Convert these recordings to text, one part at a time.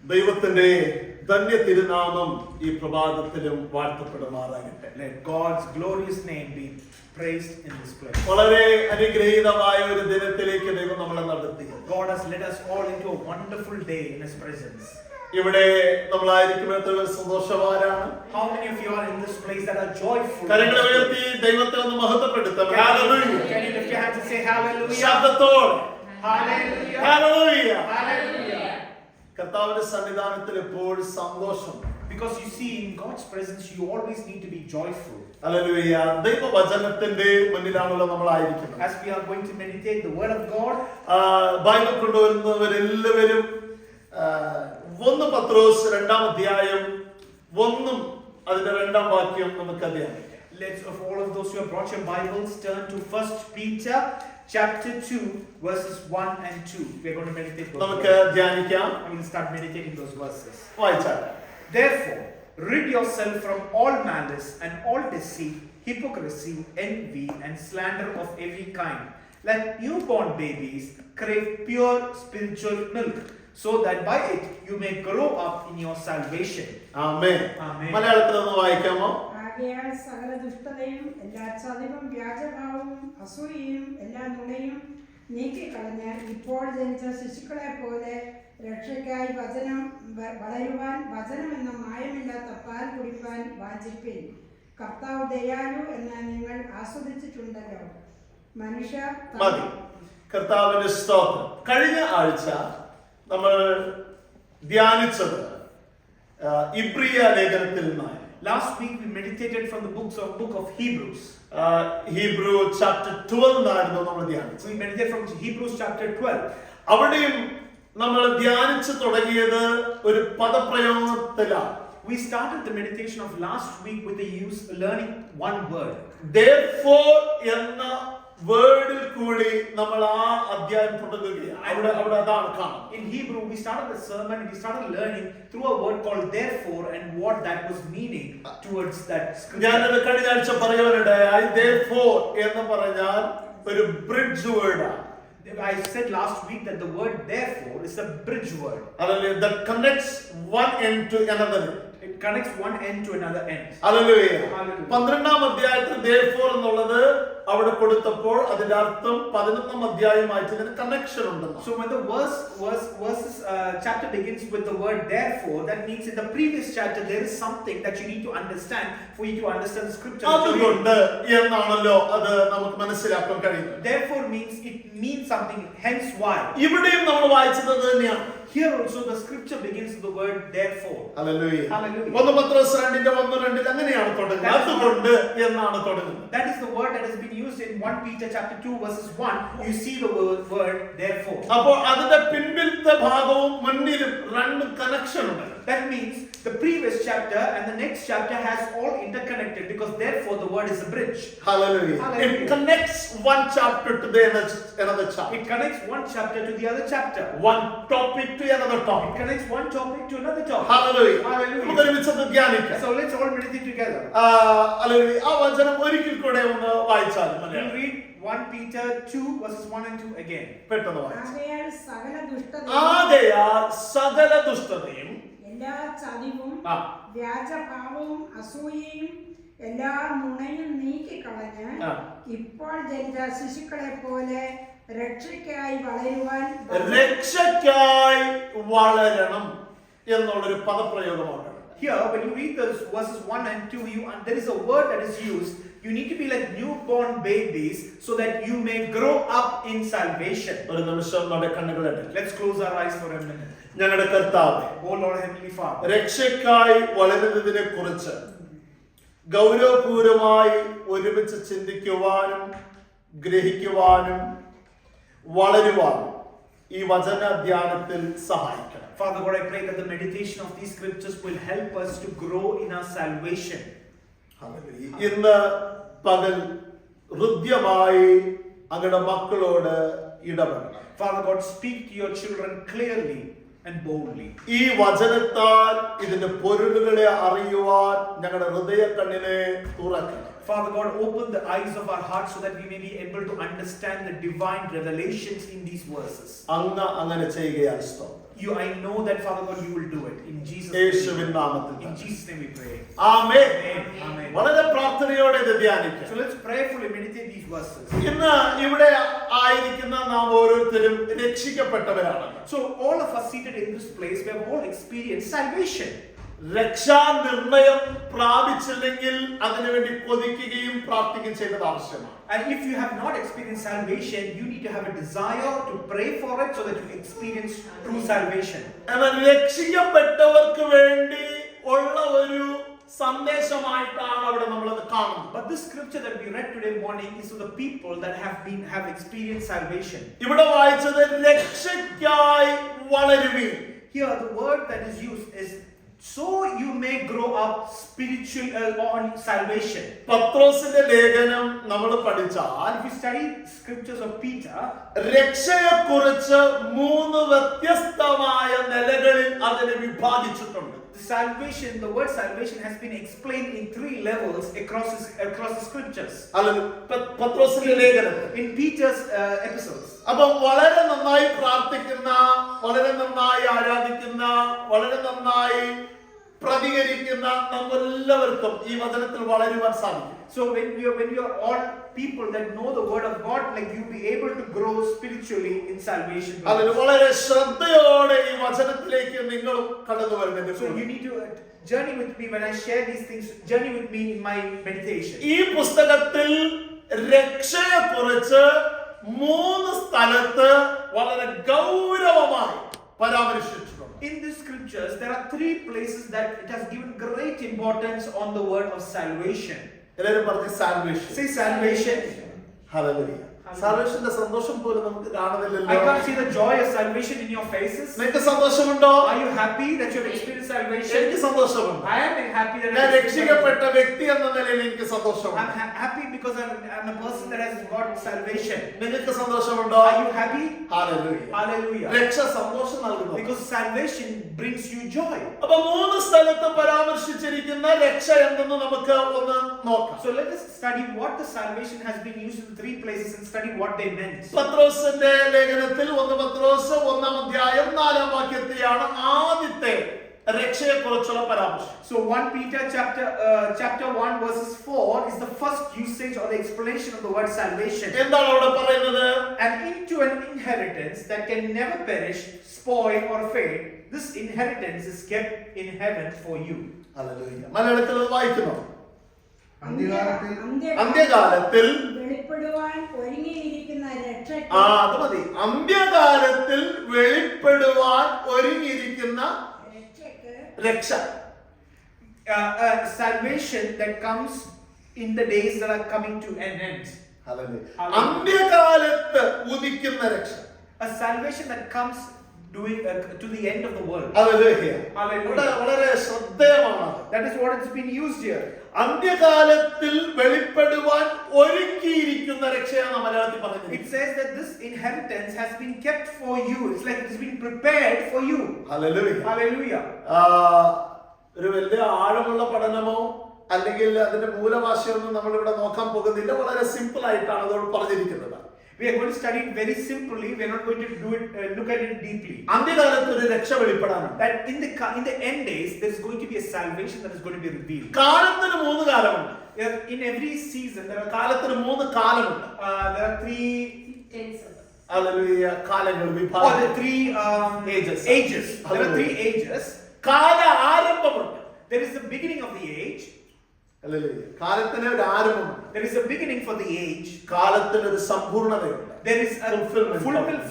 ദൈവത്തിന്റെ ധന്യ തിരുനാമം ഈ പ്രഭാതത്തിലും വാഴ്ത്തപ്പെടുമാറാകട്ടെ. Let God's glorious name be praised in this place. വളരെ അനുഗ്രഹീതമായ ഒരു ദിനത്തിലേക്ക് ദൈവം നമ്മളെ നടത്തി. God has led us all into a wonderful day in His presence. ഇവിടെ നമ്മളായിരിക്കുമ്പോൾ സന്തോഷവാനാണ്. How many of you are in this place that are joyful? കരങ്ങളെ ഉയർത്തി ദൈവത്തെ ഒന്ന് മഹത്വപ്പെടുത്താം. Hallelujah. Can you lift your hands and say hallelujah? ശബ്ദത്തോടെ Hallelujah. Hallelujah. Hallelujah. കർത്താവിന്റെ സന്നിധാനത്തിൽ എപ്പോഴും സന്തോഷം. Because you see, in God's presence you always need to be joyful. Hallelujah. ദൈവവചനത്തിന്റെ മുന്നിലാണല്ലോ നമ്മളായിരിക്കുന്നത്. As we are going to meditate the word of God, Bible കൊണ്ടുവരുന്നവരെല്ലാവരും 1 പത്രോസ് 2-ാം അധ്യായം 1 അതിന്റെ 2-ാം വാക്യം നമുക്ക് ധ്യാനിക്കാം. let's, of all of those who have brought your Bibles, turn to 1 Peter chapter 2 verses 1 and 2. We are going to meditate those നമുക്ക് ധ്യാനിക്കാം. We will start meditating those verses. വായിച്ചാൽ Therefore, rid yourself from all malice and all deceit, hypocrisy, envy, and slander of every kind. Like newborn babies, crave pure spiritual milk, so that by it you may grow up in your salvation. Amen. Amen. മലയാളത്തിൽ ഒന്ന് വായിക്കാമോ? ആകയാൽ സകല ദുഷ്ടതയും എല്ലാ ചതിവും വ്യാജഭാവവും അസൂയയും എല്ലാ നുണയും നീക്കിക്കളഞ്ഞ് ഇപ്പോൾ ജനിച്ച ശിശുക്കളെ പോലെ രക്ഷയ്ക്കായി വളരുവാൻ വചനമെന്ന മായമില്ലാത്ത പാൽ കുടിപ്പാൻ വാഞ്ചിപ്പിൻ. കർത്താവ് ദയാലു എന്ന് നിങ്ങൾ ആസ്വദിച്ചിട്ടുണ്ടല്ലോ. മനുഷ്യർ മതി. കർത്താവിന്റെ സ്തോത്രം. കഴിഞ്ഞ ആഴ്ച നമ്മൾ ധ്യാനിച്ചത് ഇബ്രിയ ലേഖനത്തിൽ നിന്നാണ്. Last week we meditated from the book of Hebrews. Hebrew chapter 12 ആയിരുന്നു നമ്മൾ ധ്യാനിച്ചത്. We meditated from Hebrews chapter 12. അവിടെയും നമ്മൾ ധ്യാനിച്ചു തുടങ്ങിയത് ഒരു പദപ്രയോഗത്തിലാണ്. We started the meditation of last week with the learning one word. Therefore എന്ന വേർഡിൽ കൂടി നമ്മൾ ആ അധ്യായം തുടങ്ങുകയാണ്. അവിടെ അതാണ് കാണുന്നത്. In Hebrew we started the sermon and we started learning through a word called therefore and what that was meaning towards that scripture. ഞാനത് കഴിഞ്ഞ ആഴ്ച പറയുവാനിടയായി. Therefore എന്ന് പറഞ്ഞാൽ ഒരു ബ്രിഡ്ജ് വേർഡാണ്. I said last week that the word therefore is a bridge word. That connects one end to another. It connects one end to another end. Hallelujah. 12-ാം അധ്യായത്തിൽ therefore എന്നുള്ളത് അവിടെ കൊടുത്തപ്പോൾ അതിന്റെ അർത്ഥം 11-ാം അധ്യായമായിട്ട് ഇതിന് കണക്ഷൻ ഉണ്ട്. So when the chapter begins with the word therefore, that means in the previous chapter there is something that you need to understand for you to understand the scripture. അതുകൊണ്ട് എന്നാണല്ലോ അത് നമുക്ക് മനസ്സിലാക്കാൻ കഴിയുന്നത്. Therefore it means something, hence why. ഇവിടെയും നമ്മൾ വായിച്ചത് തന്നെയാണ്. Here also the scripture begins with the word therefore. Hallelujah. Hallelujah. 1 പത്രോസ് 2:1-2 അങ്ങനെയാണ് തുടങ്ങുന്നത്. അതുകൊണ്ട് എന്നാണ് തുടങ്ങുന്നത്. That is the word that has been used in 1 Peter chapter 2 verses 1. You see the word therefore. അപ്പോൾ അതിന്റെ പിൻപിലത്തെ ഭാഗവും മുന്നിലും രണ്ട് കണക്ഷൻ ഉണ്ട്. That means the previous chapter and the next chapter has all interconnected because therefore the word is a bridge. Hallelujah. Hallelujah. It connects one chapter to the another chapter. It connects one chapter to the other chapter. One topic to another It topic. connects one topic to another topic. Hallelujah. Hallelujah. നമുക്ക് ഒരുമിച്ച് ധ്യാനിക്കാം. So let's all meditate together. Hallelujah. ആ വചനം ഒരിക്കൽ കൂടെ ഒന്ന് വായിച്ചാൽ We'll read 1 Peter 2 verses 1 and 2 again. പെട്ടെന്ന് വായിച്ചു. ആകയാൽ സകല ദുഷ്ടതയും എല്ലാ ചതിവും വ്യാജഭാവവും അസൂയയും എല്ലാ നുണയും നീക്കിക്കളഞ്ഞ് ഇപ്പോൾ ജനിച്ച ശിശുക്കളെ പോലെ രക്ഷയ്ക്കായി വളരണം എന്നുള്ളൊരു പദപ്രയോഗമാണ്. Here when you read those verses 1 and 2, there is a word that is used. You need to be like newborn babies so that you may grow up in salvation. ഒരു നിമിഷം നമ്മുടെ കണ്ണുകളെ Let's close our eyes for a minute. ഞങ്ങളുടെ കർത്താവേ, Oh Lord Heavenly Father, രക്ഷയ്ക്കായി വളരുന്നതിനെ കുറിച്ച് ഗൗരവപൂർവമായി ഒരുമിച്ച് ചിന്തിക്കുവാനും ഗ്രഹിക്കുവാനും വളരുവാനും ഈ വചന ധ്യാനത്തിൽ സഹായിക്കണം. Father God, I pray that the meditation of these scriptures will help us to grow in our salvation. ഇന്ന് പകൽ ഹൃദ്യമായി അങ്ങയുടെ മക്കളോട് ഇടപെടണം. Father God, speak to your children clearly and boldly. ഈ വചനത്താൽ ഇതിന്റെ പൊരുളുകളെ അറിയുവാൻ ഞങ്ങളുടെ ഹൃദയ കണ്ണിനെ തുറക്കണം. Father God, open the eyes of our hearts so that we may be able to understand the divine revelations in these verses. അങ്ങ് അങ്ങനെ ചെയ്യുകയാണ് സ്തോത്രം. I know that, Father God, you will do it. In Jesus' യേശുവിൻ name. നാമത്തിൽ In Jesus' name we pray. Amen. Amen. വളരെ പ്രാർത്ഥനയോടെ ഇത് ധ്യാനിക്കാം. So let's prayerfully meditate these verses. ഇന്ന് ഇവിടെ ആയിരിക്കുന്ന നാം ഓരോരുത്തരും രക്ഷിക്കപ്പെട്ടവരാണ്. So all of us seated in this place, we have all experienced salvation. രക്ഷാനിർണയം പ്രാപിച്ചില്ലെങ്കിൽ അതിനുവേണ്ടി കൊതിക്കുകയും പ്രാർത്ഥിക്കുകയും ചെയ്യേണ്ടത് ആവശ്യമാണ്. And if you have not experienced salvation, you need to have a desire to pray for it so that you experience true salvation. എന്നാൽ രക്ഷിക്കപ്പെട്ടവർക്ക് വേണ്ടി ഉള്ള ഒരു സന്ദേശമായിട്ടാണ് അവിടെ നമ്മളത് കാണുന്നത്. But this scripture that we read today morning is to the people that have experienced salvation. ഇവിടെ വായിച്ചത് രക്ഷയ്ക്കായി വളരുവീൻ. Here the word that is used is so you may grow up spiritual on salvation. പത്രോസിന്റെ ലേഖനം നമ്മൾ പഠിച്ചാൽ If you study scriptures of Peter, രക്ഷയെക്കുറിച്ച് 3 വ്യത്യസ്തമായ നിലകളിൽ അതിനെ വിഭാഗിച്ചിട്ടുണ്ട്. salvation, the word salvation has been explained in 3 levels across the scriptures. പത്രോസിന്റെ ലേഖനം In Peter's epistles. അപ്പോൾ വളരെ നന്നായി പ്രാർത്ഥിക്കുന്ന, വളരെ നന്നായി ആരാധിക്കുന്ന, വളരെ നന്നായി പ്രതികരിക്കുന്ന നമ്മെല്ലാവർക്കും ഈ വചനത്തിൽ വളരുവാൻ സാധിക്കും. So when you are all people that know the word of God, like you'll be able to grow spiritually in salvation. അതിന് വളരെ ശ്രദ്ധയോടെ ഈ വചനത്തിലേക്ക് നിങ്ങളും കടന്നു വരുന്നുണ്ട്. So you need to journey with me when I share these things. Journey with me in my meditation. ഈ പുസ്തകത്തിൽ രക്ഷയെക്കുറിച്ച് 3 സ്ഥലത്ത് വളരെ ഗൗരവമായി പരാമർശിച്ചിട്ടുണ്ട്. In the scriptures, there are 3 places that it has given great importance on the word of salvation. എല്ലാവരും പറഞ്ഞ salvation. Say salvation. Hallelujah. സാൽവേഷന്റെ സന്തോഷം പോലും നമുക്ക് I കാണുന്നില്ലല്ലോ. can't see the joy of salvation in your faces. നിങ്ങൾക്ക് സന്തോഷമുണ്ടോ? Are you happy that you have experienced salvation? എനിക്ക് സന്തോഷമുണ്ട്. I am happy that ഞാൻ I have രക്ഷിക്കപ്പെട്ട വ്യക്തി എന്ന നിലയിൽ എനിക്ക് സന്തോഷമുണ്ട്. I'm happy because I'm a person that has got salvation. നിങ്ങൾക്ക് സന്തോഷമുണ്ടോ? Are you happy? Hallelujah. Hallelujah. രക്ഷ സന്തോഷം നൽകുന്നു. Because salvation brings you joy. അപ്പോൾ 3 സ്ഥലത്ത് പരാമർശിച്ചിരിക്കുന്ന രക്ഷ എന്തെന്ന് നമുക്ക് ഒന്ന് നോക്കാം. So let us study what the salvation has been used in 3 places and study what they meant. പത്രോസിന്റെ ലേഖനത്തിൽ 1 പത്രോസ് 1-ാം അധ്യായം 4-ാം വാക്യത്തിലാണ് ആദ്യത്തെ രക്ഷയെക്കുറിച്ചുള്ള പരാമർശം. So 1 Peter chapter 1 verses 4 is the first usage or the explanation of the word salvation. എന്താണ് അവിടെ പറയുന്നത്? And into an inheritance that can never perish, spoil or fade, this inheritance is kept in heaven for you. Hallelujah. മലയാളത്തിൽ അത് വായിക്കുന്നു. അന്ത്യകാലത്തിൽ അന്ത്യകാലത്തിൽ വെളിപ്പെടുവാൻ ഒരുങ്ങിയിരിക്കുന്ന അത് മതി. അന്ത്യകാലത്തിൽ വെളിപ്പെടുവാൻ ഒരുങ്ങിയിരിക്കുന്ന രക്ഷ. Salvation that comes in the days that are coming to an end. Hallelujah. അന്ത്യകാലത്ത് ഉദിക്കുന്ന രക്ഷ. A salvation that comes to the end of the world. Hallelujah. Hallelujah. വളരെ ശ്രദ്ധേയമാണ്. That is what has been used here. അന്ത്യകാലത്തിൽ വെളിപ്പെടുവാൻ ഒരുക്കിയിരിക്കുന്ന രക്ഷയാണ് മലയാളത്തിൽ പറയുന്നത്. It says that this inheritance has been kept for you. It's like it has been prepared for you. Hallelujah. Hallelujah. ഒരു വലിയ ആഴമുള്ള പഠനമോ അല്ലെങ്കിൽ അതിന്റെ മൂലഭാഷയൊന്നും നമ്മൾ ഇവിടെ നോക്കാൻ പോകുന്നില്ല. വളരെ സിമ്പിൾ ആയിട്ടാണ് അതോട് പറഞ്ഞിരിക്കുന്നത്. We are going to study it very simply. We are not going to look at it deeply. അന്ത്യകാലത്ത് ഒരു രക്ഷ വെളിപ്പെടാനുണ്ട്. That in the end days there is going to be a salvation that is going to be revealed. കാലത്തിന് 3 കാലമുണ്ട്. In every season there are കാലത്തിന് 3 കാലമുണ്ട്. there are 3 hallelujah. കാലങ്ങൾ or വിഭാഗം. the 3 ages. There are 3 ages. കാല ആരംഭമുണ്ട്. There is the beginning of the age. Hallelujah. കാലത്തിന് ഒരു ആരംഭമുണ്ട്. There is a beginning for the age. കാലത്തിന് ഒരു സമ്പൂർണ്ണതയുണ്ട്. There is a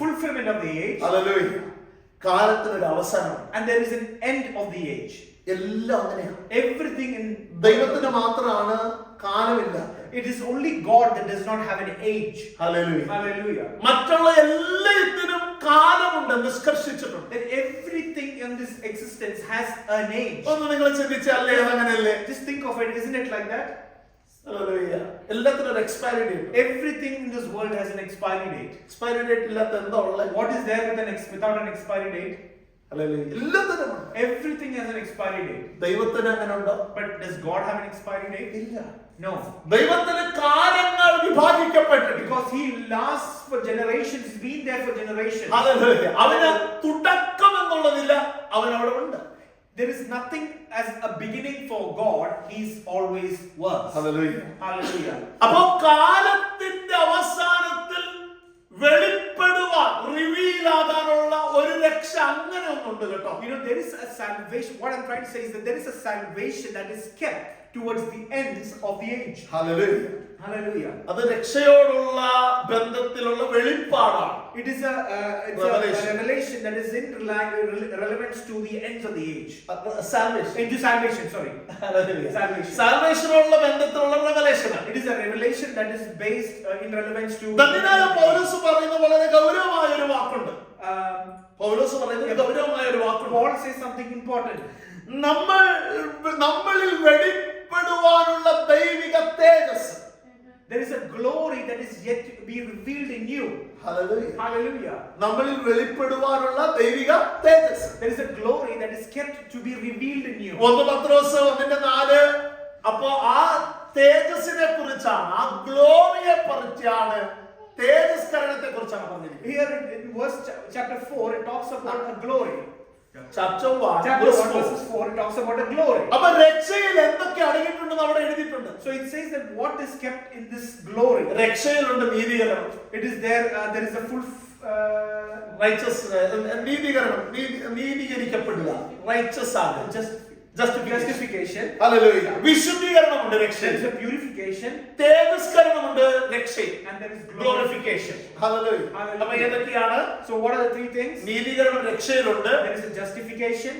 fulfillment of the age. Hallelujah. കാലത്തിന് ഒരു അവസാനമുണ്ട്. And there is an end of the age. എല്ലാം അങ്ങനെയാണ്. Everything in ദൈവത്തിന് മാത്രമാണ് കാലമില്ല. it is only God that does not have an age. Hallelujah. Hallelujah. മറ്റുള്ള എല്ലാത്തിനും കാലമുണ്ട് നിഷ്കർഷിച്ചിട്ടുണ്ട്. That everything in this existence has an age. ഒന്ന് നിങ്ങൾ ചിന്തിച്ചാലേ അങ്ങനെയല്ലേ? Just think of it, isn't it like that? Hallelujah. എല്ലാത്തിനും ഒരു expiry date. Everything in this world has an expiry date. Expiry date ഇല്ലാത്ത എന്താ ഉള്ളത്? What is there without an expiry date? Hallelujah. എല്ലാത്തിനും ഉണ്ട്. Everything has an expiry date. ദൈവത്തിന് അങ്ങനെ ഉണ്ടോ? But does God have an expiry date? ഇല്ല. No. ദൈവത്തിന് കാലങ്ങൾ വിഭാഗിക്കപ്പെട്ടിട്ടില്ല. Because he lasts for generations, he's been there for generations. Hallelujah. അവന് തുടക്കം എന്നുള്ളതില്ല, അവൻ അവിടെ ഉണ്ട്. There is nothing as a beginning for God, he's always was. Hallelujah. Hallelujah. അപ്പോൾ കാലത്തിന്റെ അവസാനത്തിൽ വെളിപ്പെടുവാൻ റിവീൽ ആകാനുള്ള ഒരു രക്ഷ അങ്ങനെ ഒന്നുണ്ട് കേട്ടോ. You know, there is a salvation. What I'm trying to say is that there is a salvation that is kept towards the ends of the age. Hallelujah. Hallelujah. അത് രക്ഷയോടുള്ള ബന്ധത്തിലുള്ള വെളിപ്പാടാണ്. It is a revelation that is in relevance to the ends of the age. Salvation. Into salvation, sorry. Hallelujah. Salvation. സാൽവേഷനുള്ള ബന്ധത്തിലുള്ള റെവലേഷനാണ്. It is a revelation that is based in relevance to. ധന്യനായ പൗലോസ് പറയുന്ന വളരെ ഗൗരവമായ ഒരു വാക്കുണ്ട്. പൗലോസ് പറയുന്ന ഗൗരവമായ ഒരു വാക്കുണ്ട്. Paul says something important. നമ്മളിൽ വെളിപ്പെടുവാനുള്ള ദൈവിക തേജസ്. There is a glory that is yet to be revealed in you. Hallelujah. Hallelujah. നമ്മളിൽ വെളിപ്പെടുവാനുള്ള ദൈവിക തേജസ്. There is a glory that is kept to be revealed in you. 1 പത്രോസ് 1:4. അപ്പോ ആ തേജസ്സിനെ കുറിച്ചാണ്, ആ ഗ്ലോറിയെ കുറിച്ചാണ്, തേജസ്കരണത്തെ കുറിച്ചാണ് പറഞ്ഞിരിക്കുന്നത്. Here in verse chapter 4 it talks about a glory. Chapter 1 verses 4 it talks about a glory. അപ്പൊ രക്ഷയിൽ എന്തൊക്കെ അടങ്ങിയിട്ടുണ്ടെന്ന് അവിടെ എഴുതിയിട്ടുണ്ട്. So it says that what is kept in this glory. രക്ഷയിലുണ്ട് നീതീകരണം. It is there. There is a full righteous നീതീകരണം, നീതീകരിക്കപ്പെടുക, righteous ആകുക, justification. Hallelujah. വിശുദ്ധീകരണമുണ്ട് There രക്ഷയിൽ. is a purification. തേജസ്കരണമുണ്ട് രക്ഷയിൽ. And there is glorification. Hallelujah. അപ്പൊ ഏതൊക്കെയാണ്? So what are the three things? നീതീകരണം രക്ഷയിലുണ്ട്. There is a justification.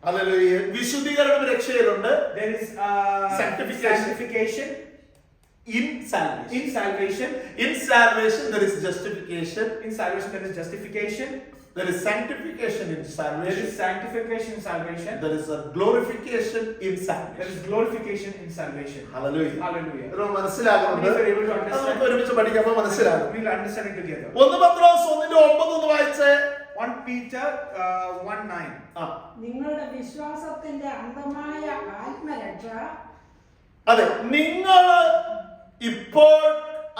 Hallelujah. വിശുദ്ധീകരണം രക്ഷയിലുണ്ട്. There is sanctification. In salvation. In salvation. In salvation there is justification. In salvation there is justification. There is sanctification in There salvation. is sanctification in salvation. There is a glorification in There salvation. is glorification in salvation. Hallelujah. Hallelujah. ഇത് മനസ്സിലാകുന്നുണ്ട്. If you are able to understand, നമുക്ക് ഒരുമിച്ച് പഠിക്കുമ്പോൾ മനസ്സിലാകും. we will understand it together. 1 പത്രോസ് 1:9 വായിച്ചേ. 1 Peter 1:9. നിങ്ങളുടെ വിശ്വാസത്തിന്റെ അന്തമായ ആത്മരക്ഷ അതെ, നിങ്ങൾ ഇപ്പോൾ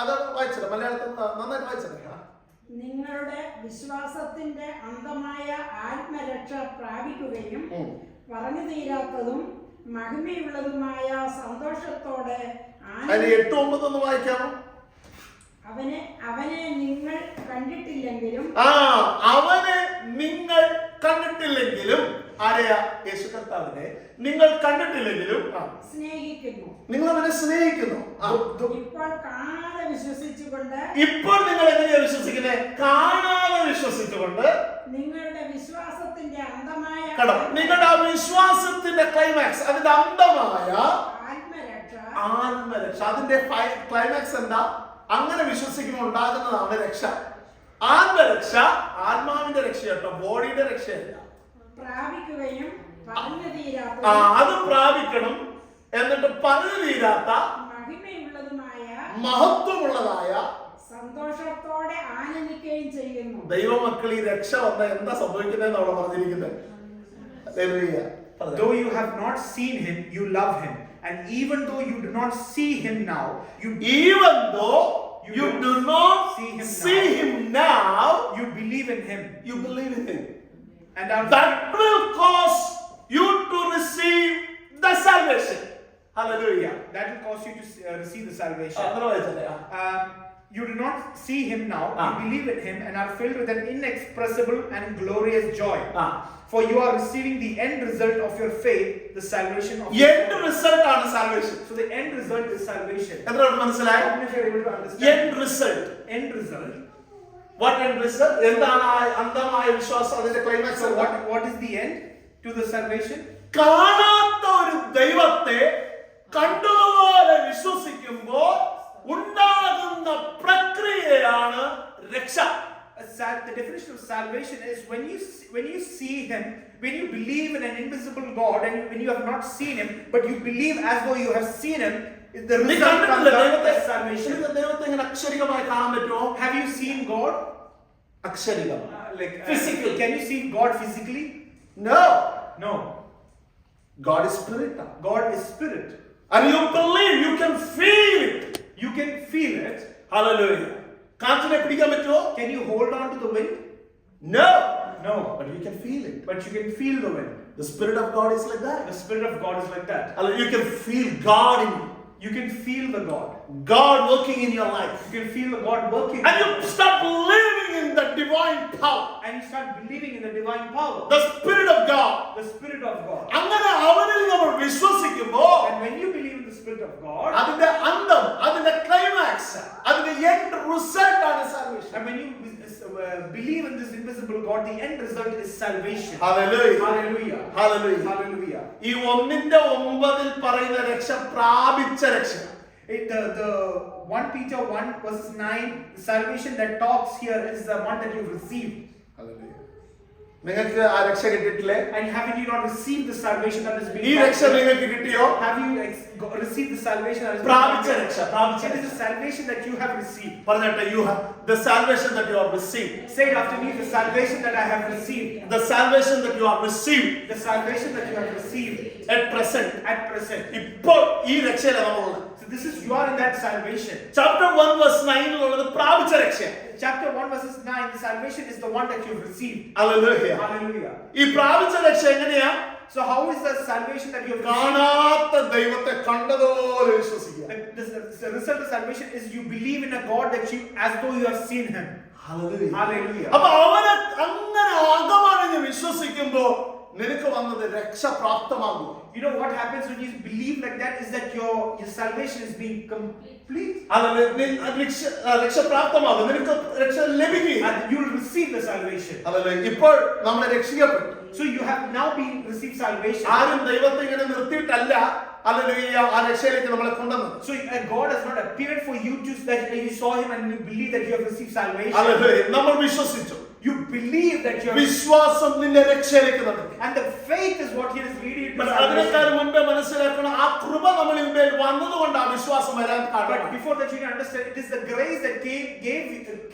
അത് വായിച്ചത് മലയാളത്തിൽ നന്നായിട്ട് വായിച്ചത്. നിങ്ങളുടെ വിശ്വാസത്തിന്റെ അന്തമായ ആത്മരക്ഷ പ്രാപിക്കുകയും പറഞ്ഞു തീരാത്തതും മഹിമയുള്ളതുമായ സന്തോഷത്തോടെ അതിന് 8-9 വായിക്കാമോ? അവനെ നിങ്ങൾ കണ്ടിട്ടില്ലെങ്കിലും അവനെ നിങ്ങൾ കണ്ടിട്ടില്ലെങ്കിലും, ആരെയാ? യേശു കർത്താവിനെ നിങ്ങൾ കണ്ടിട്ടില്ലെങ്കിലും സ്നേഹിക്കുന്നു. നിങ്ങൾ അവനെ സ്നേഹിക്കുന്നു. ഇപ്പോൾ കാണാതെ വിശ്വസിച്ചുകൊണ്ട്. ഇപ്പോൾ നിങ്ങൾ എങ്ങനെയാ വിശ്വസിക്കുന്നത്? കാണാതെ വിശ്വസിച്ചുകൊണ്ട്. നിങ്ങളുടെ വിശ്വാസത്തിന്റെ അന്തമായ നിങ്ങളുടെ ആ വിശ്വാസത്തിന്റെ ക്ലൈമാക്സ്, അതിന്റെ അന്തമായ ആത്മരക്ഷ, അതിന്റെ ക്ലൈമാക്സ് എന്താ? അങ്ങനെ വിശ്വസിക്കുമ്പോൾ ഉണ്ടാകുന്നതാണ് രക്ഷ. ആത്മരക്ഷ ആത്മാവിന്റെ രക്ഷ കേട്ടോ, ബോഡിയുടെ രക്ഷയല്ല. പ്രാപിക്കുകയും പറഞ്ഞു തീരാത്ത, അത് പ്രാപിക്കണം. എന്നിട്ട് പറഞ്ഞു തീരാത്ത മഹിമയുള്ളതുമായ മഹത്വമുള്ളതായ സന്തോഷത്തോടെ ആനന്ദിക്കുകയും ചെയ്യുന്നു. ദൈവമക്കൾ ഈ രക്ഷ വന്ന എന്താ സംഭവിക്കുന്നതെന്ന് അവിടെ പറഞ്ഞിരിക്കുന്നത്. Though you have not seen him, you love him. And even though you do not see him now, you do not see him now, you believe in him. You believe in him. And that will cause you to receive the salvation. Hallelujah. That will cause you to receive the salvation. You do not see him now, you believe in him and are filled with an inexpressible and glorious joy. For you are receiving the end result of your faith, the salvation of your end result ആണ് salvation. So the end result is salvation. എന്താണ് മനസ്സിലായി? If you are able to understand. End result. End result. What end result? എന്താണ് അന്തമായ വിശ്വാസം, അതിന്റെ climax? So what is the end to the salvation? കാണാത്ത ഒരു ദൈവത്തെ കണ്ടതുപോലെ വിശ്വസിക്കുമ്പോൾ ഉണ്ടാകുന്ന പ്രക്രിയയാണ് രക്ഷ. The definition of salvation is when you see him, when you believe in an invisible God, and when you have not seen him, but you believe as though you have seen him, is the result comes out as salvation. ദൈവത്തെ എങ്ങനെ അക്ഷരികമായി കാണാൻ പറ്റുമോ? Have you seen God? അക്ഷരികമായി, physically. Can you see God physically? No. No. God is spirit. God is spirit. And you believe, you can feel it. You can feel it. Hallelujah. കാറ്റിനെ പിടിക്കാൻ പറ്റുമോ? Can you hold on to the wind? No. No. But you can feel it. But you can feel the wind. The Spirit of God is like that. The Spirit of God is like that. Hallelujah. You can feel God in you. You can feel the God. God working in your life. You can feel the God working. And you start believing in the divine power. And you start believing in the divine power. The Spirit of God. The Spirit of God. അങ്ങനെ അവനിൽ നമ്മൾ വിശ്വസിക്കുമ്പോൾ And when you believe in the Spirit of God, അതിന്റെ അന്തം, അതിന്റെ climax, അതിന്റെ end result ആണ് salvation. and when you believe in this invisible God, the end result is salvation. Hallelujah. Hallelujah. Hallelujah. Hallelujah. ഈ 1:9 പറയുന്ന രക്ഷ പ്രാപിച്ച രക്ഷ. The 1 Peter 1 verses 9, the salvation that talks here is the one that you've received. Hallelujah. നിങ്ങൾക്ക് ആ രക്ഷ കിട്ടിയിട്ടില്ലേ? And haven't you not received the salvation that is being ഈ രക്ഷ taught? നിങ്ങൾക്ക് കിട്ടിയോ? Have you received the salvation that is പ്രാപിച്ച being രക്ഷ, taught? പ്രാപിച്ച It is രക്ഷ. the salvation that you have received. പറഞ്ഞിട്ട് you have the salvation that you have received. Say it after me, the salvation that I have received. The salvation that you have received The salvation that you have received at present. at present. ഇപ്പോൾ ഈ രക്ഷയിലാണ് നമ്മളുള്ളത്. So this is, you are in that salvation. Chapter 1 verse 9 ഉള്ളത് പ്രാപിച്ച രക്ഷ. Chapter 1 verses 9, the salvation is the one that you've received. Hallelujah. Hallelujah. ഈ പ്രാപിച്ച രക്ഷ എങ്ങനെയാ? So how is the salvation that you have received? കാണാത്ത ദൈവത്തെ കണ്ടതുപോലെ വിശ്വസിക്കുക. The result of salvation is you believe in a God that you, as though you have seen Him. Hallelujah. Hallelujah. അപ്പൊ അവനെ അങ്ങനെ അകമറിഞ്ഞ് വിശ്വസിക്കുമ്പോ നിനക്ക് വന്നത് രക്ഷ പ്രാപ്തമാകും. You know what happens when you believe like that is that your salvation is being complete. രക്ഷ പ്രാപ്തമാകും, നിനക്ക് രക്ഷ ലഭിക്കുക. And you will receive the salvation. ഇപ്പോൾ നമ്മൾ രക്ഷിക്കപ്പെട്ടു. So you have now been received salvation. ആരും ദൈവത്തെ ഇങ്ങനെ നിർത്തിയിട്ടല്ല ആ രക്ഷയിലേക്ക് നമ്മളെ കൊണ്ടുവന്നത്. So God has not appeared for you to that you saw Him and you believe that you have received salvation. നമ്മൾ വിശ്വസിച്ചു. You believe that you have. വിശ്വാസം നിന്നെ രക്ഷയിലേക്ക് നടത്തി. And the faith is what is leading to അതിനേക്കാൾ salvation. മുൻപേ മനസ്സിലാക്കണം, ആ കൃപ നമ്മളിൽ മേൽ വന്നതുകൊണ്ട് ആ വിശ്വാസം വരാൻ But കാരണം. before that, you can understand it is the grace that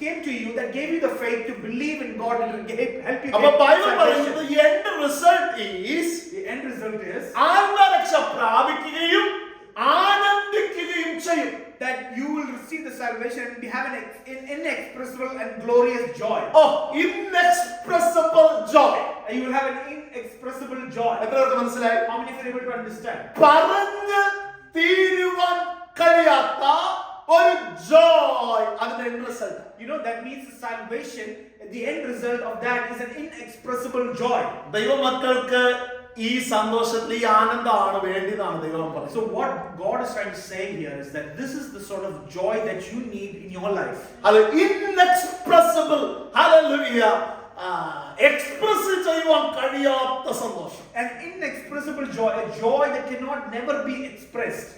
came to you that gave you the faith to believe in God and help you അപ്പൊ get ബൈബിൾ salvation. പറയുന്നത് end result is The end result is ആത്മരക്ഷ പ്രാപിക്കുകയും ആനന്ദിക്കുകയും ചെയ്യും. that you will receive the salvation and have an inexpressible and glorious joy. Inexpressible joy. And you will have an inexpressible joy. എത്ര പേർക്ക് മനസ്സിലായി? How many are able to understand? പറഞ്ഞ് തീരുവാൻ കഴിയാത്ത ഒരു joy അതിന്റെ end result. You know that means the salvation, the end result of that is an inexpressible joy. ദൈവമക്കൾക്ക് ഈ സന്തോഷത്തിൽ ഈ ആനന്ദമാണ് വേണ്ടിയതാണ് ദൈവം പറയുന്നത്. So what God is trying to say here is that this is the sort of joy that you need in your life. Inexpressible, hallelujah, express ചെയ്യുവാൻ കഴിയാത്ത സന്തോഷം. An inexpressible joy, a joy that cannot never be expressed.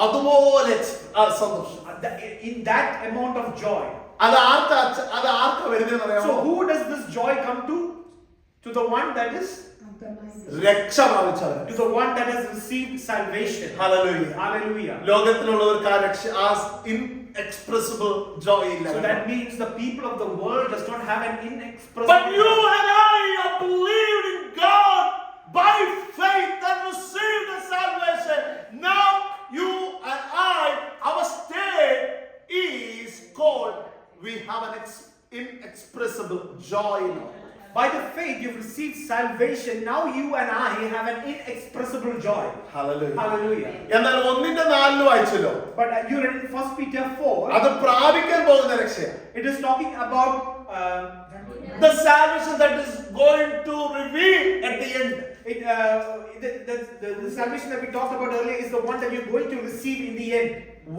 അതുപോലെ സന്തോഷം. In that amount of joy. അത് ആർക്കാ വരുന്നതെന്ന് അറിയാമോ? So who does this joy come to? To the one that is രക്ഷ പ്രാപിച്ചവർ. to the one that has received salvation. Hallelujah. Hallelujah. ലോകത്തിലുള്ളവർക്ക് ആ രക്ഷ inexpressible joy ഇല്ല. So that means the people of the world does not have an inexpressible. But you and I have believed in God by faith and received the salvation. Now you and I, our state is called, we have an inexpressible joy in our life. By the faith you've received salvation. Now you and I have an inexpressible joy. Hallelujah. Hallelujah. എന്നാൽ 1:4 വായിച്ചല്ലോ. But you read in 1 Peter 4. അത് പ്രാപിക്കാൻ പോകുന്ന രക്ഷയാണ്. It is talking about the salvation that is going to reveal at the end. The salvation that we talked about earlier is the one that you're going to receive in the end.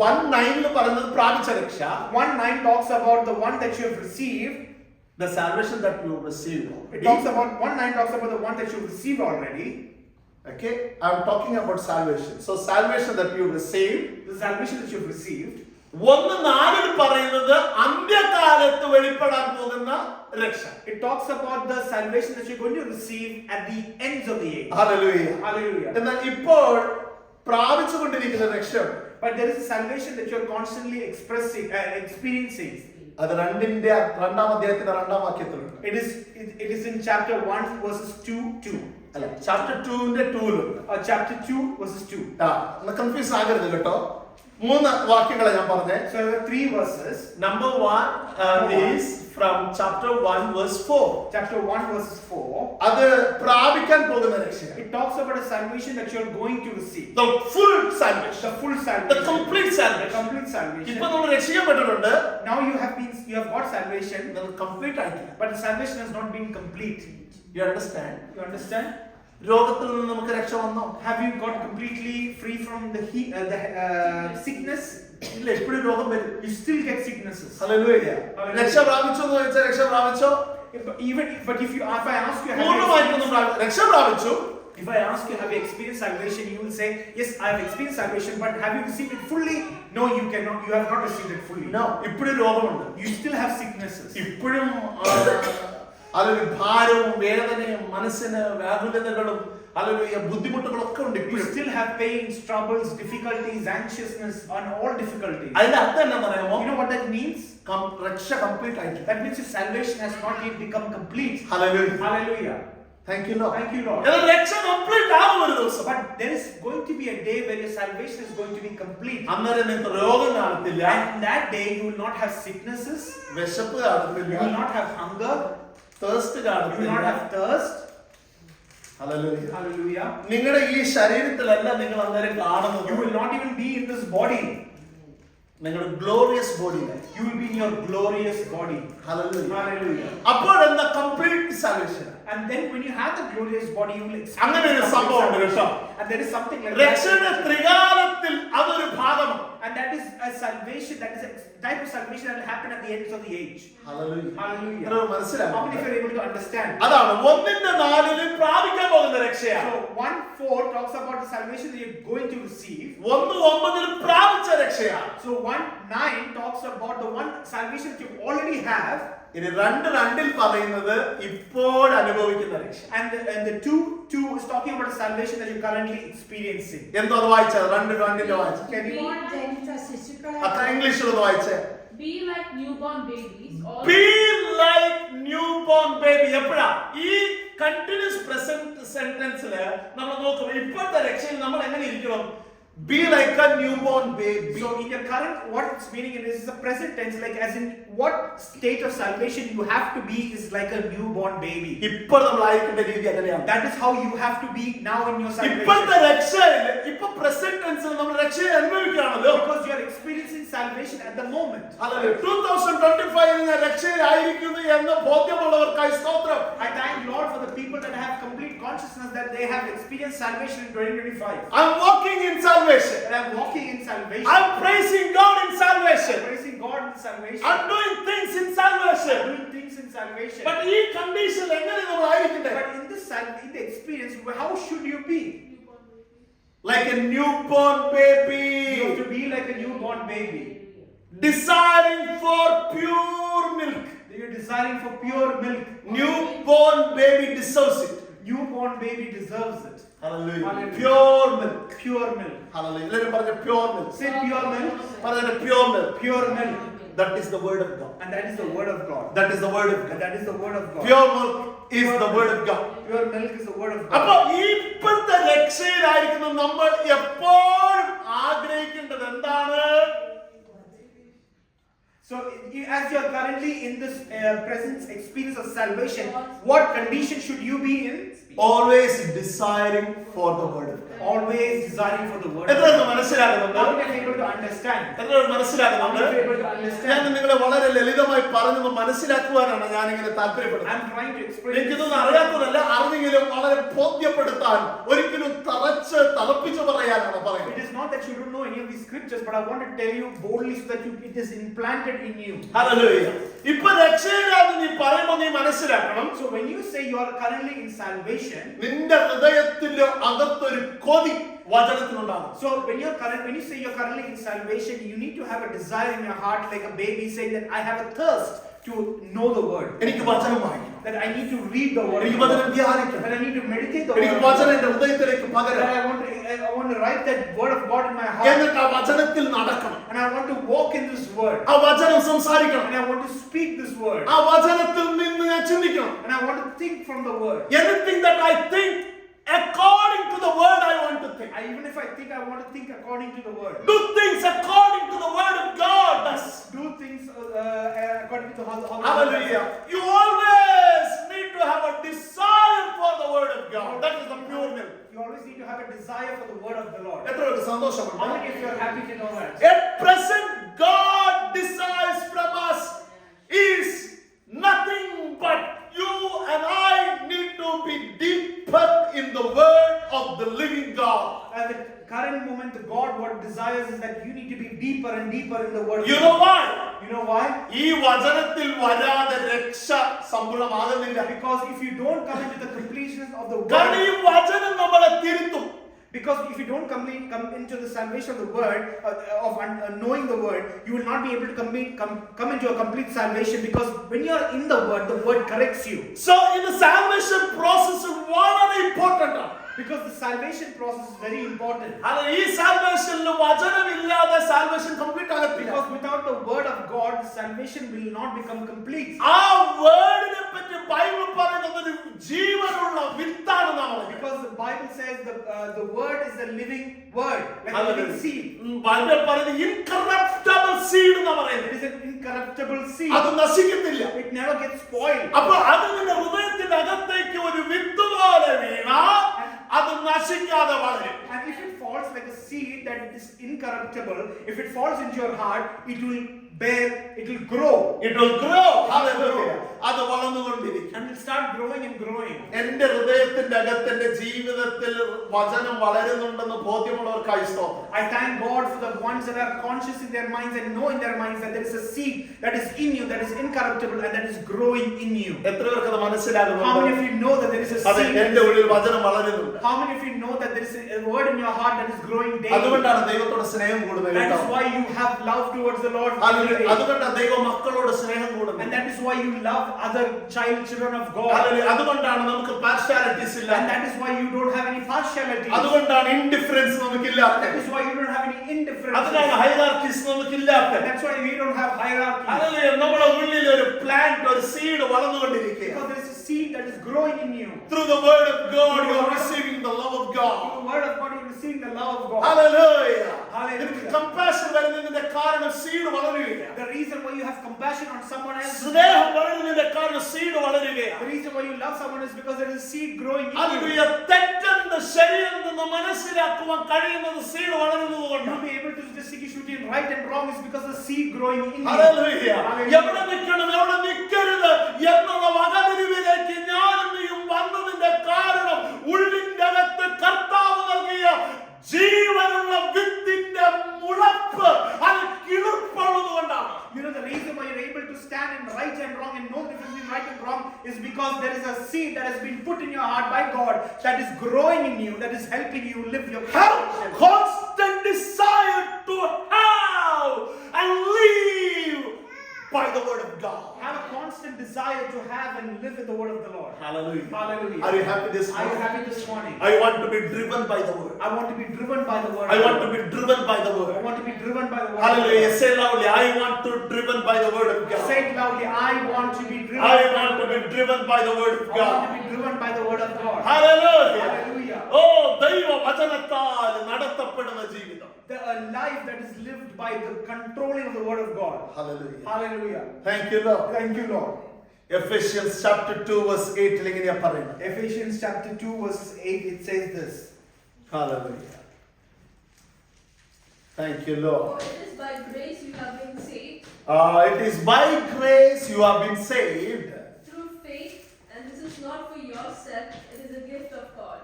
1:9 പറയുന്നത് പ്രാപിച്ച രക്ഷ. 1:9 talks about the one that you have received. The salvation that you received. It talks about 1:9 talks about the one that you received already. Okay, I'm talking about salvation. So salvation that you received. The salvation that you have received. 1:4 പറയുന്നത് അന്ത്യകാലത്ത് വെളിപ്പെടാൻ പോകുന്ന രക്ഷ. It talks about the salvation that you're going to receive at the ends of the age. Hallelujah. Hallelujah. എന്നാൽ ഇപ്പോൾ പ്രാപിച്ചുകൊണ്ടിരിക്കുന്ന രക്ഷ. But there is a salvation that you're constantly experiencing. അത് രണ്ടാം അധ്യായത്തിന്റെ 2-ാം വാക്യത്തിലുണ്ട്. It is in chapter 1 verses 2. അല്ല, chapter 2ന്റെ 2-ലുണ്ട്. Chapter 2 verses 2. Confuse ആകരുത് കേട്ടോ. 3 വാക്യങ്ങളെ ഞാൻ പറഞ്ഞേ. So there are 3 verses. Number 1 is from chapter 1 verse 4. Chapter 1 verses 4. അത് പ്രാപിക്കാൻ പോകുന്ന രക്ഷയാണ്. It talks about a salvation that you are going to receive. The full salvation. The full The salvation. complete The salvation. complete salvation. ഇപ്പൊ നമ്മൾ രക്ഷിക്കപ്പെട്ടിട്ടുണ്ട്. Now you have got salvation, complete ആയിട്ടില്ല. but the salvation has not been complete. You understand? You understand? രോഗത്തിൽ നിന്ന് നമുക്ക് രക്ഷ വന്നോ? Have you got completely free from the sickness? ഇല്ല, എപ്പോഴും രോഗം വരും. You still get sicknesses. Hallelujah. രക്ഷ പ്രാപിച്ചോ എന്ന് ചോദിച്ചാൽ രക്ഷ പ്രാപിച്ചോ? But if I ask you, പൂർണ്ണമായിട്ടൊന്നും രക്ഷ പ്രാപിച്ചു. if I ask you, have you experienced salvation? You will say, yes, I have experienced salvation, but have you received it fully? No, you cannot. You have not received it fully. No, ഇപ്പോഴും രോഗമുണ്ട്. You still have sicknesses. ഇപ്പോഴും അതൊരു ഭാരവും വേദനയും മനസ്സിന് വ്യാകുലതകളും hallelujah ബുദ്ധിമുട്ടുകളൊക്കെ ഉണ്ട്. You still have pains, troubles, difficulties, anxiousness, and all difficulties. അതിന്റെ അർത്ഥം എന്താ പറയാമോ? You know what that means? രക്ഷ കംപ്ലീറ്റ് ആയിട്ടില്ല. That means your salvation has not yet become complete. Hallelujah. Hallelujah. Thank you Lord. Thank you, Lord. എന്നാൽ രക്ഷ complete ആകും ഒരു ദിവസം. But there is going to be a day where your salvation is going to be complete. അന്നേരം നിങ്ങൾക്ക് രോഗം കാണത്തില്ല. And that day you will not have sicknesses. വിശപ്പ് You കാണത്തില്ല. will not have hunger. thirst You will not കാണത്തില്ല. have thirst. Hallelujah. Hallelujah. നിങ്ങളുടെ ഈ ശരീരത്തിലല്ല നിങ്ങൾ അന്നേരം You കാണുന്നത്. will not even be in this body. നിങ്ങളുടെ glorious ബോഡിയിലെ. You will be in your glorious body. Hallelujah. Hallelujah. അപ്പോൾ എന്താ complete salvation? And then when you have the glorious body, you will experience അങ്ങനെ ഒരു സംഭവം ഉണ്ട് കേട്ടോ. And there is something like രക്ഷയുടെ that. ത്രികാലത്തിൽ അതൊരു ഭാഗമാണ്. And that is a salvation, that is a type of salvation that will happen at the end of the age. Hallelujah. Hallelujah. ഇതൊരു How many മനസ്സിലാവും. of you are able to understand? അതാണ് 1:4 പ്രാപിക്കാൻ പോകുന്ന രക്ഷയാണ്. So 1:4 talks about the salvation that you're going to receive. 1:9 പ്രാപിച്ച രക്ഷയാണ്. So 1:9 talks about the one salvation that you already have. ഇനി 2:2 പറയുന്നത് ഇപ്പോൾ അനുഭവിക്കുന്ന രക്ഷ. And the 2:2 is talking about the salvation that you're currently experiencing. എന്തോ അത് വായിച്ചത്? 2:2 വായിച്ചു. ഇപ്പോൾ ജനിച്ച ശിശുക്കളെ അത്ര ഇംഗ്ലീഷിൽ ഒന്ന് വായിച്ചേ. Be like newborn babies. Or Be like newborn baby. എപ്പോഴാ ഈ കണ്ടിന്യൂസ് പ്രസന്റ് സെന്റൻസില് നമ്മൾ നോക്കുമ്പോൾ ഇപ്പോഴത്തെ രക്ഷയിൽ നമ്മൾ എങ്ങനെ ഇരിക്കണം? Be like a newborn baby. So in your current, what it's meaning in this is a present tense, like as in what state of salvation you have to be is like a newborn baby. ഇപ്പോൾ നമ്മൾ ആയിരിക്കേണ്ട രീതി അങ്ങനെയാണ്. That is how you have to be now in your ഇപ്പോഴത്തെ salvation. രക്ഷയില് ഇപ്പൊ present ടെൻസിൽ നമ്മൾ രക്ഷയെ അനുഭവിക്കുകയാണല്ലോ. Because you are experiencing salvation at the moment. Hallelujah. 2025 ഞാൻ രക്ഷയിലായിരിക്കുന്നു എന്ന ബോധ്യമുള്ളവർക്കായി സ്തോത്രം. I thank Lord for the people that have complete consciousness that they have experienced salvation in 2025. I'm walking in salvation. That I'm walking in salvation. I'm praising God in salvation. Praising God in salvation. I'm doing things in salvation. Doing things in salvation. But ഈ കണ്ടീഷനിൽ എങ്ങനെ നമ്മൾ ആയിരിക്കണ്ടേ? But in the experience, how should you be? Like a newborn baby. You have to be like a newborn baby. Desiring for pure milk. You're desiring for pure milk. Newborn baby deserves it. Newborn baby deserves it. Hallelujah. Hallelujah. Pure milk. Pure milk. Hallelujah. എല്ലാവരും പറഞ്ഞ pure milk. Say pure milk. പറഞ്ഞ pure milk. Pure milk. That is the word of God. And that is the word of God. That is the word of God. And that is the word of God. Pure milk is the word of God. Pure milk is the word of അപ്പൊ God. ഈ ഇപ്പോഴത്തെ രക്ഷയിലായിരിക്കുന്ന നമ്മൾ എപ്പോഴും ആഗ്രഹിക്കേണ്ടത് എന്താണ്? So, as you are currently in this present experience of salvation, what condition should you be in? Always desiring for the word of God. Always desiring for the word of എത്രയൊക്കെ God. മനസ്സിലാകുന്നുണ്ട്? How many are able to understand? എത്രയൊക്കെ How മനസ്സിലാകുന്നുണ്ട്? many are able to ഞാൻ understand? നിങ്ങളെ വളരെ ലളിതമായി പറഞ്ഞത് മനസ്സിലാക്കുവാനാണ് ഞാൻ ഇങ്ങനെ താല്പര്യപ്പെടുന്നത്. I'm trying to explain. എനിക്കിതൊന്നും അറിയാത്തതല്ല, അറിഞ്ഞെങ്കിലും വളരെ ബോധ്യപ്പെടുത്താൻ, ഒരിക്കലും തളപ്പിച്ച് പറയാനാണ് പറയുന്നത്. It is not that you don't know any of these scriptures, but I want to tell you boldly so that it is implanted in you. Hallelujah. ഇപ്പൊ രക്ഷയിലാന്ന് നീ പറയുമ്പോൾ നീ മനസ്സിലാക്കണം, So when you say you are currently in salvation, നിന്റെ ഹൃദയത്തിന്റെ അകത്തൊരു കൊതി വചനത്തിനുണ്ടാകും. so when you say you're currently in salvation, you need to have a desire in your heart, like a baby saying that I have a thirst to know the word. എനിക്ക് വചനം വായിക്കണം, That I need to read the word. എനിക്ക് വചനം ധ്യാനിക്കണം. That I need to meditate the എനിക്ക് word of വചനം God. എന്റെ ഹൃദയത്തിലേക്ക് That പകരണം. I want to write that word of God in my heart. എന്നിട്ട് ആ വചനത്തിൽ നടക്കണം. And I want to walk in this word. ആ വചനം സംസാരിക്കണം. And I want to speak this word. ആ വചനത്തിൽ നിന്ന് ഞാൻ ചിന്തിക്കണം. And I want to think from the word. Anything that I think according to the word I want to think. Even if I think, I want to think according to the word. Do things according to the word of God. That's Do things according to how hallelujah. You always need to have a desire for the word of God. That is the pure milk. You always need to have a desire for the word of the Lord. എത്ര ഒരു സന്തോഷമുണ്ട്. How many of you are happy to know that? At present, God desires from us is nothing but you and I need to be deeper in the word of the living God. At the current moment, the God what desires is that you need to be deeper and deeper in the word. You know why? You know why? ഈ വചനത്തിൽ വരാതെ രക്ഷ സംഭവമാകുന്നില്ല. Because if you don't come into the completion of the കാരണം ഈ word, വചനം നമ്മളെ തിരുത്തും. because if you don't come into the salvation of the word, of knowing the word, you will not be able to come into a complete salvation, because when you are in the word corrects you. So in the salvation process വളരെ important ആണ്. Because the salvation process is very important. അത് ഈ സാൽവേഷനിൽ വചനമില്ലാതെ salvation complete ആകത്തില്ല. Because without the word of God, salvation will not become complete. ആ വേർഡിനെ പറ്റി Bible പറയുന്നത് ഒരു ജീവനുള്ള വിത്താണ് നാം. Because the Bible says the word is a living word, like a living seed. Bible പറയുന്നത് ഇൻകറപ്റ്റബിൾ സീഡ് എന്ന് പറയുന്നത്. It is an incorruptible seed. അത് നശിക്കത്തില്ല. It never gets spoiled. അപ്പോൾ അത് നിന്റെ ഹൃദയത്തിന്റെ അകത്തേക്ക് ഒരു വിത്ത് പോലെ വീണാൽ അത് നശിക്കാതെ വളരും. And if it falls like a seed that is incorruptible, if it falls into your heart, it will bear, it will grow. It will grow. Hallelujah. അത് വളർന്നുകൊണ്ടിരിക്കും. And it will start growing and growing. എന്റെ ഹൃദയത്തിന്റെ അകത്തിന്റെ ജീവിതത്തിൽ വചനം വളരുന്നുണ്ടെന്ന് ബോധ്യമുള്ളവർക്കായി സ്തോത്രം. I thank God for the ones that are conscious in their minds and know in their minds that there is a seed that is in you, that is incorruptible and that is growing in you. എത്ര പേർക്ക് അത് How many മനസ്സിലാകുന്നുണ്ട്? of you know that there is a അതെ, seed? എന്റെ ഉള്ളിൽ വചനം വളരുന്നുണ്ട്. How many of you know that there is a word in your heart that is growing daily? അതുകൊണ്ടാണ് ദൈവത്തോട് സ്നേഹം കൂടുന്നത്. That is why you have love towards the Lord. അതുകൊണ്ടാണ് ദൈവ മക്കളോട് സ്നേഹം കൂടുന്നത്. And that is why you love other children of God. അതുകൊണ്ടാണ് നമുക്ക് പാർഷ്യാലിറ്റീസ് ഇല്ല. And that is why you don't have any partiality. അതുകൊണ്ടാണ് indifference നമുക്കില്ലാത്ത. That is why you don't have any indifference. അതിനാണ് hierarchies നമുക്കില്ലാത്ത. That's why we don't have hierarchy. Hallelujah. നമ്മുടെ ഉള്ളിൽ ഒരു plant, ഒരു seed വളർന്നുകൊണ്ടിരിക്കുകയാണ്. Because there is a seed that is growing in you. Through the word of God you are receiving the love of God. Through the word of God you are receiving the love of God. Hallelujah. Hallelujah. നിനക്ക് compassion വരുന്നതിന്റെ കാരണം seed വളരുകയാണ്. The reason why you have compassion on someone else, സ്നേഹം വളരുന്നതിന്റെ കാരണം seed വളരുകയാണ്. the reason why you love someone is because there is a seed growing in you. Hallelujah. തെറ്റെന്ന് ശരിയെന്ന് മനസ്സിലാക്കുവാൻ കഴിയുന്നത് seed വളരുന്നതുകൊണ്ടാണ്. You'll be able to distinguish between right and wrong is because of the seed growing in you. Hallelujah. Hallelujah. എവിടെ നിൽക്കണം എവിടെ നിൽക്കരുത് എന്നുള്ള വകതിരിവിലേക്ക് ഞാനും നീയും വന്നതിന്റെ കാരണം ഉള്ളിന്റെ അകത്ത് കർത്താവ് നൽകിയ ജീവനുള്ള വിത്തിന്റെ മുളപ്പ് അത് കിളിർപ്പുള്ളത് കൊണ്ടാണ്. You know the reason why you're able to stand in right and wrong and know the difference between right and wrong is because there is a seed that has been put in your heart by God that is growing in you, that is helping you live your Have life. constant desire to have and live by the word of God. Have a constant desire to have and live in the word of the Lord. Hallelujah. Hallelujah. Are you happy this Are you morning? happy this morning? I want to be driven by the word. I want to be driven by the word. I want to be driven by the I word. want to be driven by the word. Hallelujah. Say loudly, I want to be driven by the word of God. Say it loudly. I want to be driven. I want to be driven by the word of I want to God. be driven by the word of God. Hallelujah. Hallelujah. Oh, ദൈവ വചനത്താൽ നടത്തപ്പെടുന്ന ജീവിതം. A life that is lived by the controlling of the word of God. Hallelujah. Hallelujah. Thank you, Lord. Thank you, Lord. Ephesians chapter 2 verse 8 ൽ ഇങ്ങനെയാ പറയുന്നത്. Ephesians chapter 2 verse 8 it says this. Hallelujah. Thank you, Lord. For it is by grace you have been saved It is by grace you have been saved. through faith, and this is not for yourself, it is a gift of God.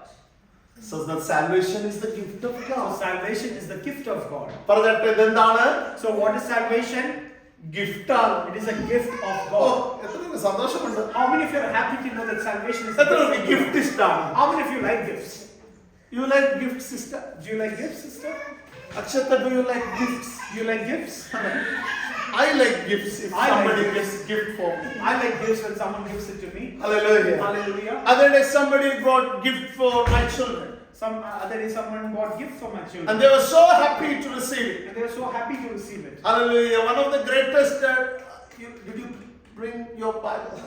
So that salvation is the gift of So God. salvation is the gift of God. പറഞ്ഞിട്ട് ഇതെന്താണ്? So what is salvation? Gift ആണ്. It is a gift of oh, God. എത്ര സന്തോഷമുണ്ട്. How many of you are happy to know that salvation is a എത്ര gift of God? Gift ഇഷ്ടമാണ്? How many of you like gifts? You like gifts, sister? Do you like gifts, sister? Akshata, do you like gifts? Do you like gifts? I like gifts if I like somebody gifts. gives gift for me. I like gifts when someone gives it to me. Hallelujah. Hallelujah. Other day somebody brought gift for my children. Some other day someone bought gifts for my children. And they were so happy to receive it. And they were so happy to receive it. Hallelujah. One of the greatest, did you bring your Bible?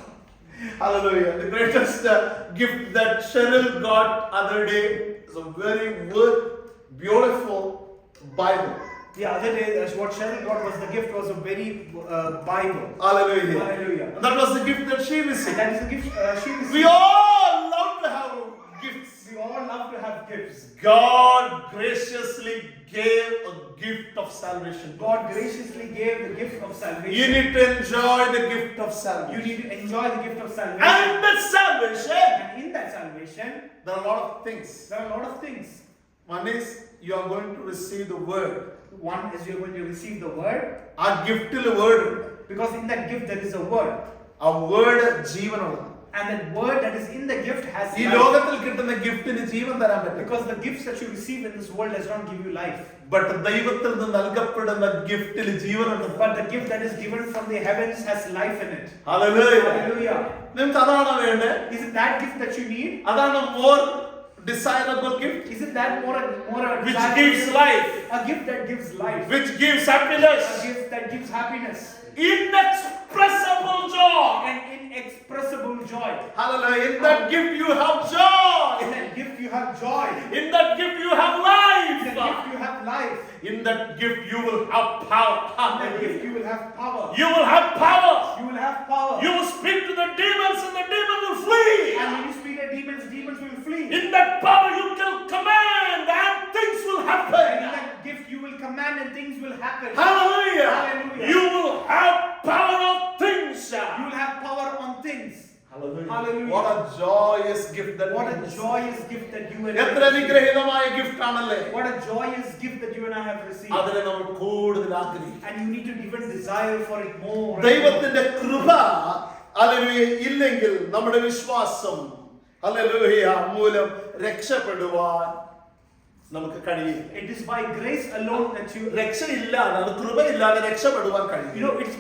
Hallelujah. The greatest gift that Cheryl got other day is a very beautiful Bible. The other day, what Cheryl got was the gift was a very Bible. Hallelujah. Hallelujah. And that was the gift that she received. That is the gift she received. We all love to have gifts. We all love to have gifts. God graciously gave a gift of salvation. God graciously gave the gift of salvation. You need to enjoy the gift of You salvation. need to enjoy the gift of salvation. And in that salvation, And in that salvation, there are a lot of things. there are a lot of things. One is you are going to receive the word. One is you're going to receive the word, ആ ഗിഫ്റ്റിൽ word ഉണ്ട്. because in that gift there is a word. ആ word ജീവനുള്ളത്. And that word that is in the gift has ഈ life. ലോകത്തിൽ കിട്ടുന്ന ഗിഫ്റ്റിന് ജീവൻ തരാൻ പറ്റും. Because the gifts that you receive in this world does not give you life. But ദൈവത്തിൽ നിന്ന് നൽകപ്പെടുന്ന ഗിഫ്റ്റിൽ ജീവനുണ്ട്. But the gift that is given from the heavens has life in it. Hallelujah. Hallelujah. നിങ്ങൾക്ക് അതാണോ വേണ്ടത്? Is it that gift that you need? അതാണ് more desirable gift, Is it that more a which desirable gives gift? life, A gift that gives life. which gives A happiness, gift that gives happiness. inexpressible joy. And inexpressible joy. Hallelujah. In that gift you have joy. In that gift you have joy. In that gift you have In that life. gift you have life. In that gift you will have power. In that gift you will have power. You will have power. You will have power. You will speak to the demons and the demon will flee. And when you speak at demons, demons will flee. In that power you can command and things will And happen. in that gift you will command and things will happen. Hallelujah. Hallelujah. You will have power of things. You will have power on things. Hallelujah. Hallelujah. What a joyous gift that What a is. joyous gift that you and എത്ര I അനുഗ്രഹീതമായ gift ആണല്ലേ. What a joyous gift that you and I have received. അതിനെ നമ്മൾ കൂടുതൽ ആഗ്രഹിക്കും. And you need to even desire for it more. ദൈവത്തിന്റെ കൃപ hallelujah ഇല്ലെങ്കിൽ നമ്മുടെ വിശ്വാസം ഹല്ലേലൂയ മൂലം രക്ഷപ്പെടുവാൻ നമുക്ക് കഴിയില്ല. It is by grace alone that you രക്ഷയില്ലാതെ അത് കൃപയില്ലാതെ രക്ഷപ്പെടുവാൻ കഴിയും. you know it's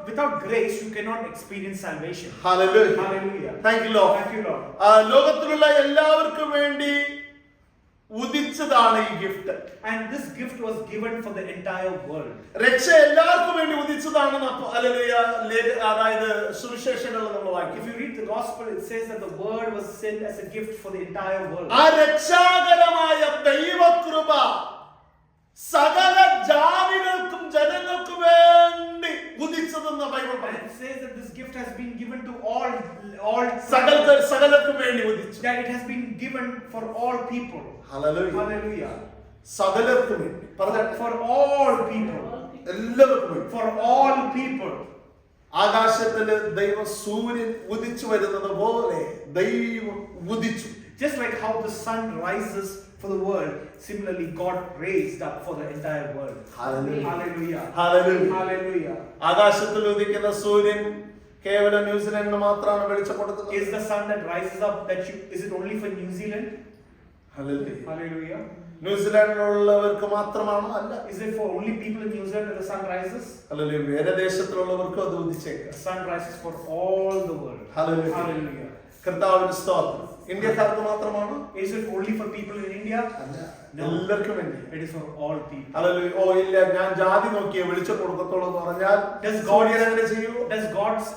without grace you cannot experience salvation. Hallelujah. Hallelujah. Thank you Lord. Thank you Lord. ലോകത്തിലുള്ള എല്ലാവർക്കും വേണ്ടി ഉദിച്ചതാണ് ഈ gift. And this gift was given for the entire world. രക്ഷ എല്ലാവർക്കും വേണ്ടി ഉദിച്ചതാണെന്ന് hallelujah അതായത് സുവിശേഷങ്ങളിൽ നമ്മൾ If വായിക്കും. you read the gospel, it says that the word was sent as a gift for the entire world. ആ രക്ഷാകരമായ ദൈവകൃപ സകല ജാതികൾക്കും ജനങ്ങൾക്കും വേണ്ടി ഉദിച്ചതെന്ന് ബൈബിൾ And പറയുന്നു. it says that this gift has been given to all സകലർക്കും വേണ്ടി ഉദിച്ചു. that it has been given for all people. Hallelujah. Hallelujah. സകലർക്കും വേണ്ടി പറഞ്ഞാൽ For all people. എല്ലാവർക്കും വേണ്ടി. For all people. ആകാശത്തില് ദൈവം സൂര്യൻ ഉദിച്ചു വരുന്നത് പോലെ ദൈവം ഉദിച്ചു. Just like how the sun rises for the world, similarly God raised up for the entire world. Hallelujah. Hallelujah. Hallelujah. Hallelujah. ആകാശത്തിൽ ഉദിക്കുന്ന സൂര്യൻ കേവലം ന്യൂസിലൻഡിന് മാത്രമാണ് വെളിച്ചം കൊടുക്കുന്നത്. Is the sun that rises up is it only for New Zealand? Hallelujah. Hallelujah. ന്യൂസിലാൻഡിലുള്ളവർക്ക് മാത്രമാണോ? അല്ല. Is it for only people in New Zealand that the sun rises? Hallelujah. വേറെ ദേശത്തുള്ളവർക്കും അത് ഉദിച്ചേക്കാം. The sun rises for all the world. Hallelujah. Hallelujah. കർത്താവിന്റെ സ്തോത്രം. ഇന്ത്യക്കാർക്ക് മാത്രമാണോ? Is it only for people in India? അല്ല. No. എല്ലാവർക്കും വേണ്ടി. It is for all people. Hallelujah. ഓ ഇല്ല ഞാൻ ജാതി നോക്കിയേ വെളിച്ചം കൊടുക്കത്തുള്ളൂ എന്ന് പറഞ്ഞാൽ Does God അങ്ങനെ ചെയ്യൂ? Does God's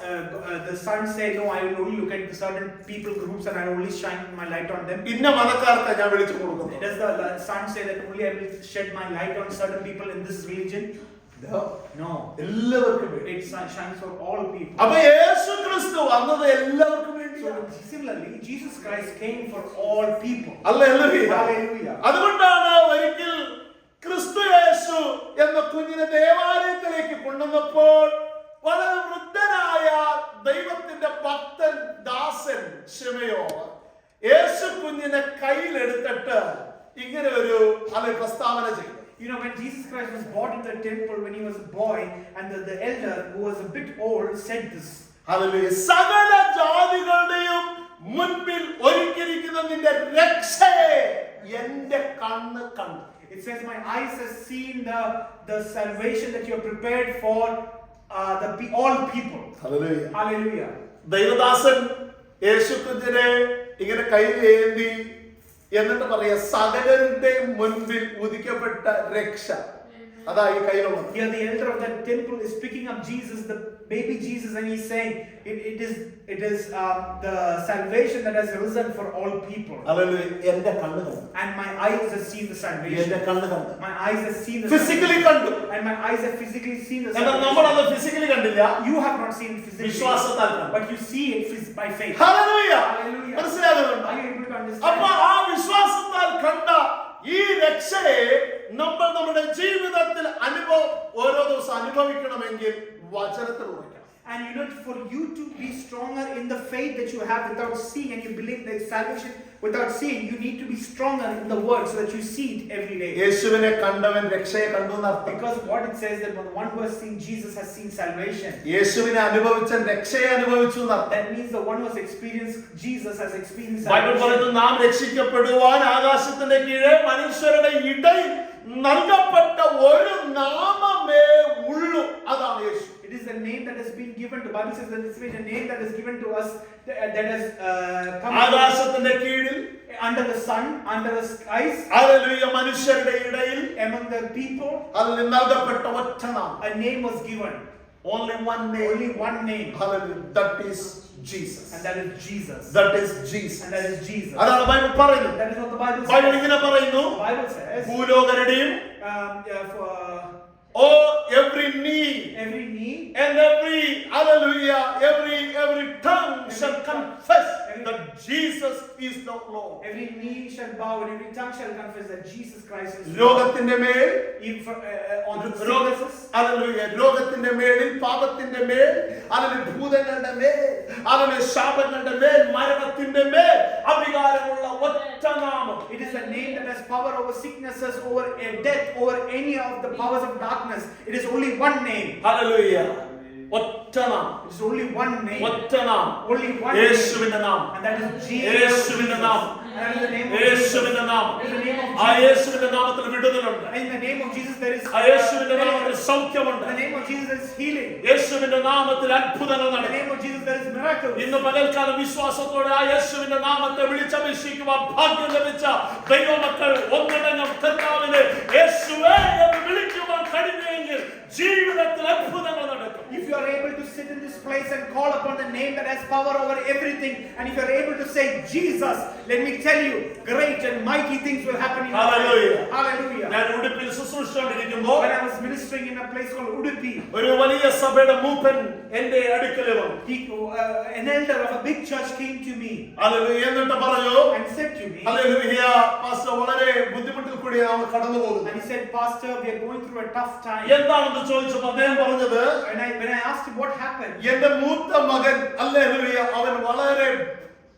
the sun say no? I will only look at certain people groups and I will only shine my light on them. ഇന്ന മതക്കാർക്ക് ഞാൻ വെളിച്ചം കൊടുക്കുന്നു. Does the sun say that only I will shed my light on certain people in this religion? No. എല്ലാവർക്കും വേണ്ടി. It shines for all people. അപ്പൊ യേശു ക്രിസ്തു വന്നത് എല്ലാവർക്കും So വേണ്ടിയാണ്. similarly, Jesus Christ came for all people. Hallelujah. Hallelujah. അതുകൊണ്ടാണ് ഒരിക്കൽ ക്രിസ്തു യേശു എന്ന കുഞ്ഞിനെ ദേവാലയത്തിലേക്ക് കൊണ്ടുവന്നപ്പോൾ വളരെ വൃദ്ധനായ ദൈവത്തിന്റെ ഭക്തൻ ദാസൻ ശിമയോൻ യേശു കുഞ്ഞിനെ കയ്യിലെടുത്തിട്ട് ഇങ്ങനെ ഒരു പ്രസ്താവന ചെയ്തു. You know, when Jesus Christ was brought into the temple when he was a boy, and the elder who was a bit old said this. Hallelujah. സകല ജാതികളുടെയും മുൻപിൽ ഒരുക്കിയിരിക്കുന്ന നിന്റെ രക്ഷയെ എന്റെ കണ്ണ് കണ്ടു. It says, my eyes have seen the salvation that you have prepared for all people. Hallelujah. Hallelujah. ദൈവദാസൻ യേശുക്രിസ്തുവിനെ ഇങ്ങനെ കൈയേന്തി എന്നിട്ട് പറയാ സകലരുടെ മുൻപിൽ ഉദിക്കപ്പെട്ട രക്ഷ. അതാ ഈ കയ്യിലുള്ളത്. Here the elder of that temple is picking up Jesus, the baby Jesus, and he's saying it is the salvation that has risen for all people. Hallelujah. എന്റെ കണ്ണ് കണ്ടു. And my eyes have seen the salvation. എന്റെ കണ്ണ് കണ്ടു. My eyes have seen the physically salvation. കണ്ടു. And my eyes have physically seen the എന്നാൽ salvation. നമ്മൾ അത് ഫിസിക്കലി കണ്ടില്ല. You have not seen it physically, വിശ്വാസത്താൽ കണ്ടു. but you see it by faith. Hallelujah. Hallelujah. മനസ്സിലാകുന്നുണ്ടോ? Are you able to understand? അപ്പോൾ ആ വിശ്വാസത്താൽ കണ്ട ഈ രക്ഷയെ നമ്മൾ നമ്മുടെ ജീവിതത്തിൽ ഓരോ ദിവസം അനുഭവിക്കണമെങ്കിൽ വചനത്തിൽ ഉറയ്ക്കണം. And you know, for you to be stronger in the faith that you have without seeing, and you believe that salvation without seeing, you need to be stronger in the word so that you see it every day. യേശുവിനെ കണ്ടവൻ രക്ഷയെ കണ്ടു എന്നർത്ഥം. Because what it says that when one who has seen Jesus has seen salvation. യേശുവിനെ അനുഭവിച്ച രക്ഷയെ അനുഭവിച്ചു എന്നർത്ഥം. That means the one who has experienced Jesus has experienced Bible salvation. പറയുന്നു, നാം രക്ഷിക്കപ്പെടുവാൻ ആകാശത്തിന്റെ കീഴെ മനുഷ്യരുടെ ഇടയിൽ നൽകപ്പെട്ട ഒരു നാമമേ ഉള്ളൂ. അതാണ് യേശു. It is the name that has been given to. Bible says that it's been a name that is given to us that has come ആകാശത്തിന്റെ കീഴിൽ under the sun, under the skies, hallelujah മനുഷ്യരുടെ ഇടയിൽ among the people, അതിൽ നൽകപ്പെട്ട ഒറ്റ നാമം. a name was given. Only one name. Only one name. Hallelujah. That is Jesus. And that is Jesus. That is Jesus. And that is Jesus. അതാണ് Bible പറയുന്നത്. That is what the Bible says. Bible ഇങ്ങനെ പറയുന്നു, The Bible says, ഭൂലോകരുടെയും for every knee every knee and hallelujah, every tongue shall confess that Jesus is the Lord. every knee shall bow and every tongue shall confess that Jesus Christ is Lord. ലോകത്തിന്റെ മേൽ On the sicknesses, hallelujah, ലോകത്തിന്റെ മേലിൽ പാപത്തിന്റെ മേൽ, hallelujah, ഭൂതങ്ങളുടെ മേൽ, hallelujah, ശാപങ്ങളുടെ മേൽ, മരണത്തിന്റെ മേൽ അധികാരമുള്ള ഒറ്റ നാമം. it is a name that has power over sicknesses, over death, over any of the powers of darkness. It is only one name. Hallelujah. ഒറ്റ നാമം. It is only one name. ഒറ്റ നാമം. Only one യേശുവിന്റെ നാമം. name. And that is Jesus. യേശുവിന്റെ നാമം. And that is the name of Jesus. യേശുവിന്റെ നാമം. In the name of ആ Jesus. യേശുവിന്റെ നാമത്തിൽ വിടുതലുണ്ട്. In the name of Jesus there is ആ യേശുവിന്റെ നാമത്തിൽ സൗഖ്യമുണ്ട്. in the name of Jesus there is healing. യേശുവിന്റെ നാമത്തിൽ അത്ഭുതങ്ങൾ In the നടക്കും. name of Jesus there is miracles. ഇന്ന് പകൽക്കാലം വിശ്വാസത്തോടെ ആ യേശുവിന്റെ നാമത്തെ വിളിച്ചപേക്ഷിക്കുവാൻ ഭാഗ്യം ലഭിച്ച ദൈവമക്കൾ ഒന്നടങ്കം കർത്താവിനെ യേശുവേ എന്ന് വിളിക്കുവാൻ കഴിയുമെങ്കിൽ ജീവിതത്തിൽ അത്ഭുതങ്ങൾ നടക്കും. If you are able to sit in this place and call upon the name that has power over everything, and if you are able to say Jesus, let me tell you, great and mighty things will happen in your Hallelujah. life. Hallelujah. ഞാൻ ഉടുപ്പിൽ ശുശ്രൂഷിച്ചുകൊണ്ടിരിക്കുമ്പോൾ When I was ministering in a place called Udupi, ഒരു വലിയ സഭയുടെ മൂപ്പൻ എന്റെ അടുക്കൽ വന്നു. an elder of a big church came to me hallelujah എന്നിട്ട് പറഞ്ഞു, and said to me, hallelujah pastor വളരെ ബുദ്ധിമുട്ടിൽ കൂടി നാം കടന്നു പോകുന്നു. and he said, Pastor, we are going through a tough time. എന്താണെന്ന് ചോദിച്ചപ്പോൾ അദ്ദേഹം പറഞ്ഞത്, When I asked him what happened, എന്റെ മൂത്ത മകൻ ഹല്ലേലൂയ അവൻ വളരെ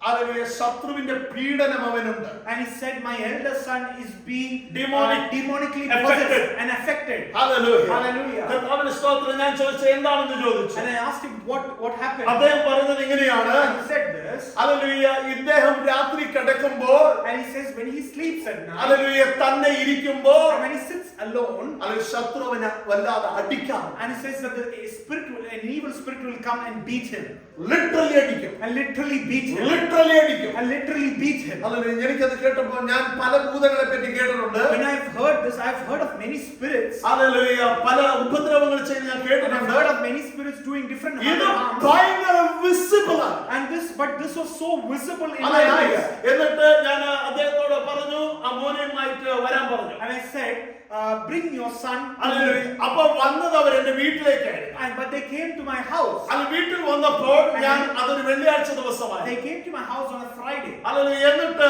ഹല്ലേലൂയ ശത്രുവിന്റെ പീഡനം അവനുണ്ട്. and he said, my elder son is being demonically affected possessed and affected. Hallelujah. Hallelujah. കർത്താവിന്റെ സ്തോത്രം. ഞാൻ ചോദിച്ചത് എന്താണെന്ന് ചോദിച്ചു. And I asked him what happened. അദ്ദേഹം പറഞ്ഞത് ഇങ്ങനെയാണ്, And he said this, hallelujah, ഇദ്ദേഹം രാത്രി കിടക്കുമ്പോൾ and he says when he sleeps at night, hallelujah തന്നെ ഇരിക്കുമ്പോൾ and when he sits alone, അല്ലെങ്കിൽ ശത്രുവിനെ വല്ലാതെ അടിക്കാം. and he says that an evil spirit will come and beat him, literally അടിക്കും. and literally beat him, literally അടിക്കും. and literally beat him. Hallelujah. എനിക്കത് കേട്ടപ്പോൾ ഞാൻ പല ഭൂതങ്ങളെ പറ്റി കേട്ടിട്ടുണ്ട്. When I've heard this, I've heard of many spirits. Hallelujah. പല ഉപദ്രവങ്ങൾ ചെയ്ത് ഞാൻ And I've കേട്ടിട്ടുണ്ട്. heard of many spirits doing different ഇത് harms. ഭയങ്കര വിസിബിൾ ആണ്. But this was so visible in my hallelujah. eyes. എന്നിട്ട് ഞാൻ അദ്ദേഹത്തോട് പറഞ്ഞു, ആ മോനെയുമായിട്ട് വരാൻ പറഞ്ഞു. And I said, bring your son. Hallelujah. അപ്പൊ വന്നത് അവർ എന്റെ വീട്ടിലേക്കായിരുന്നു. But they came to my house. അത് വീട്ടിൽ വന്നപ്പോൾ ഞാൻ അതൊരു വെള്ളിയാഴ്ച ദിവസമായി. They came to my house on a Friday. Hallelujah. എന്നിട്ട്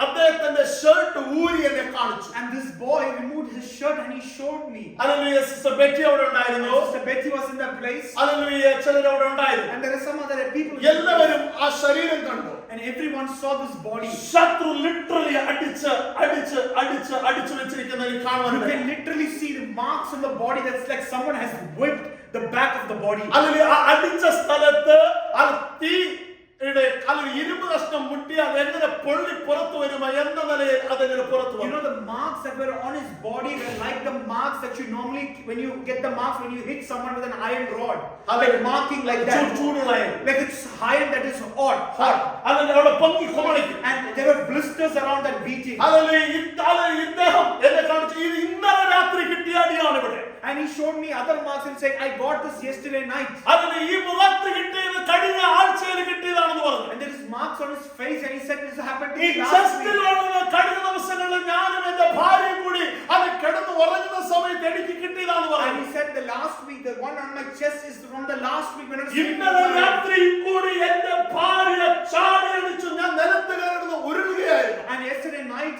അദ്ദേഹത്തിന്റെ ഷർട്ട് ഊരി എന്നെ കാണിച്ചു. And this boy removed his shirt and he showed me. Hallelujah. Sister Betty അവിടെ ഉണ്ടായിരുന്നു. Sister Betty was in that place. Hallelujah. ചിലർ അവിടെ ഉണ്ടായിരുന്നു. And there are some other people. എല്ലാവരും ആ ശരീരം കണ്ടു. And everyone saw this body. ശത്രു ലിറ്ററലി അടിച്ച് വെച്ചിരിക്കുന്നത് You കാണുവാൻ can literally see the marks on the body. That's like someone has whipped the back of the body. Hallelujah. ആ അടിച്ച സ്ഥലത്ത് ആ തീയുടെ അല്ലെങ്കിൽ ഇരുമ്പ് കഷ്ണം മുട്ടിയാൽ എങ്ങനെ പൊള്ളി പുറത്തു വരുമോ എന്ന നിലയിൽ അതെങ്ങനെ പുറത്തു You വരും. know, the marks that were on his body were like the marks that you normally, when you get the marks when you hit someone with an iron rod. Like marking like that. ചൂടുള്ള Like it's iron that is hot. അതിന്റെ അവിടെ പൊങ്ങി കുമളിക്കും. And there were blisters around that beating. ഇദ്ദേഹം എന്നെ കാണിച്ചു ഇത് ഇന്നലെ രാത്രി കിട്ടിയ അടിയാണ് ഇവിടെ. And he showed me other marks and said, I got this yesterday night. അതിന് ഈ മുഖത്ത് കിട്ടിയത് കഴിഞ്ഞ ആഴ്ചയിൽ കിട്ടിയതാണെന്ന് പറഞ്ഞു. And there is marks on his face and he said this happened to ഈ me last week. ചെസ്റ്റിലുള്ള കഴിഞ്ഞ ദിവസങ്ങളിൽ ഞാനും എന്റെ ഭാര്യയും കൂടി അത് കിടന്ന് ഉറങ്ങുന്ന സമയത്ത് എനിക്ക് കിട്ടിയതാണെന്ന് And പറഞ്ഞു. he said the last week, the one on my chest is from the last week when I was ഇന്നലെ രാത്രി കൂടി എന്റെ ഭാര്യ ചാടി അടിച്ചു ഞാൻ നിലത്ത് കിടന്ന് ഉരുളുകയായിരുന്നു. And yesterday night,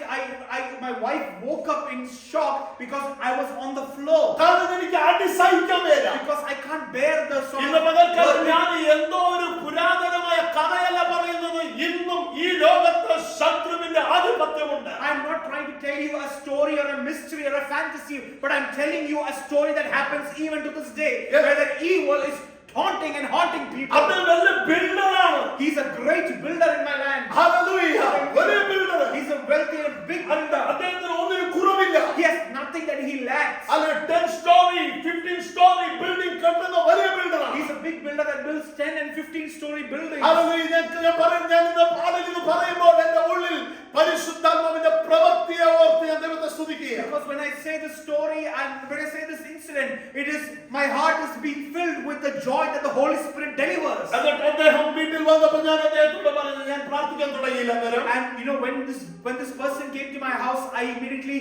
my wife woke up in shock because I was on the floor. കാരണം എനിക്ക് അടി സഹിക്കാൻ മേല. Because I can't bear the sort ഇന്ന് പകൽക്കാലം of ഞാൻ എന്തോ ഒരു പുരാതനമായ കഥയല്ല പറയുന്നത്. ഇന്നും ഈ ലോകത്ത് ശത്രുവിന്റെ ആധിപത്യമുണ്ട്. I'm not trying to tell you a story or a mystery or a fantasy, but I'm telling you a story that happens even to this day, where the evil is taunting and haunting people. അത് വലിയ ബിൽഡറാണ്. He's a great builder in my land. Hallelujah. വലിയ builder. He's a wealthy and big builder. അദ്ദേഹത്തിന് ഒന്നിനും കുറവില്ല. He has nothing that he lacks. അല്ല 10 story 15 story building കെട്ടുന്ന വലിയ ബിൽഡറാണ്. He's a big builder that builds 10 and 15 story buildings. Hallelujah. ഞാൻ ഇന്ന് പാടിൽ ഇത് പറയുമ്പോൾ എന്റെ ഉള്ളിൽ പരിശുദ്ധാത്മാവിന്റെ പ്രവൃത്തിയെ ഓർത്ത് ഞാൻ ദൈവത്തെ സ്തുതിക്കുകയാണ്. Because when I say this story and when I say this incident, it is my heart is being filled with the joy that the Holy Spirit delivers. എന്നിട്ട് അദ്ദേഹം വീട്ടിൽ വന്നപ്പോൾ ഞാൻ അദ്ദേഹത്തോട് പറഞ്ഞു ഞാൻ പ്രാർത്ഥിക്കാൻ തുടങ്ങിയില്ല അന്നേരം. And you know, when this person came to my house, I immediately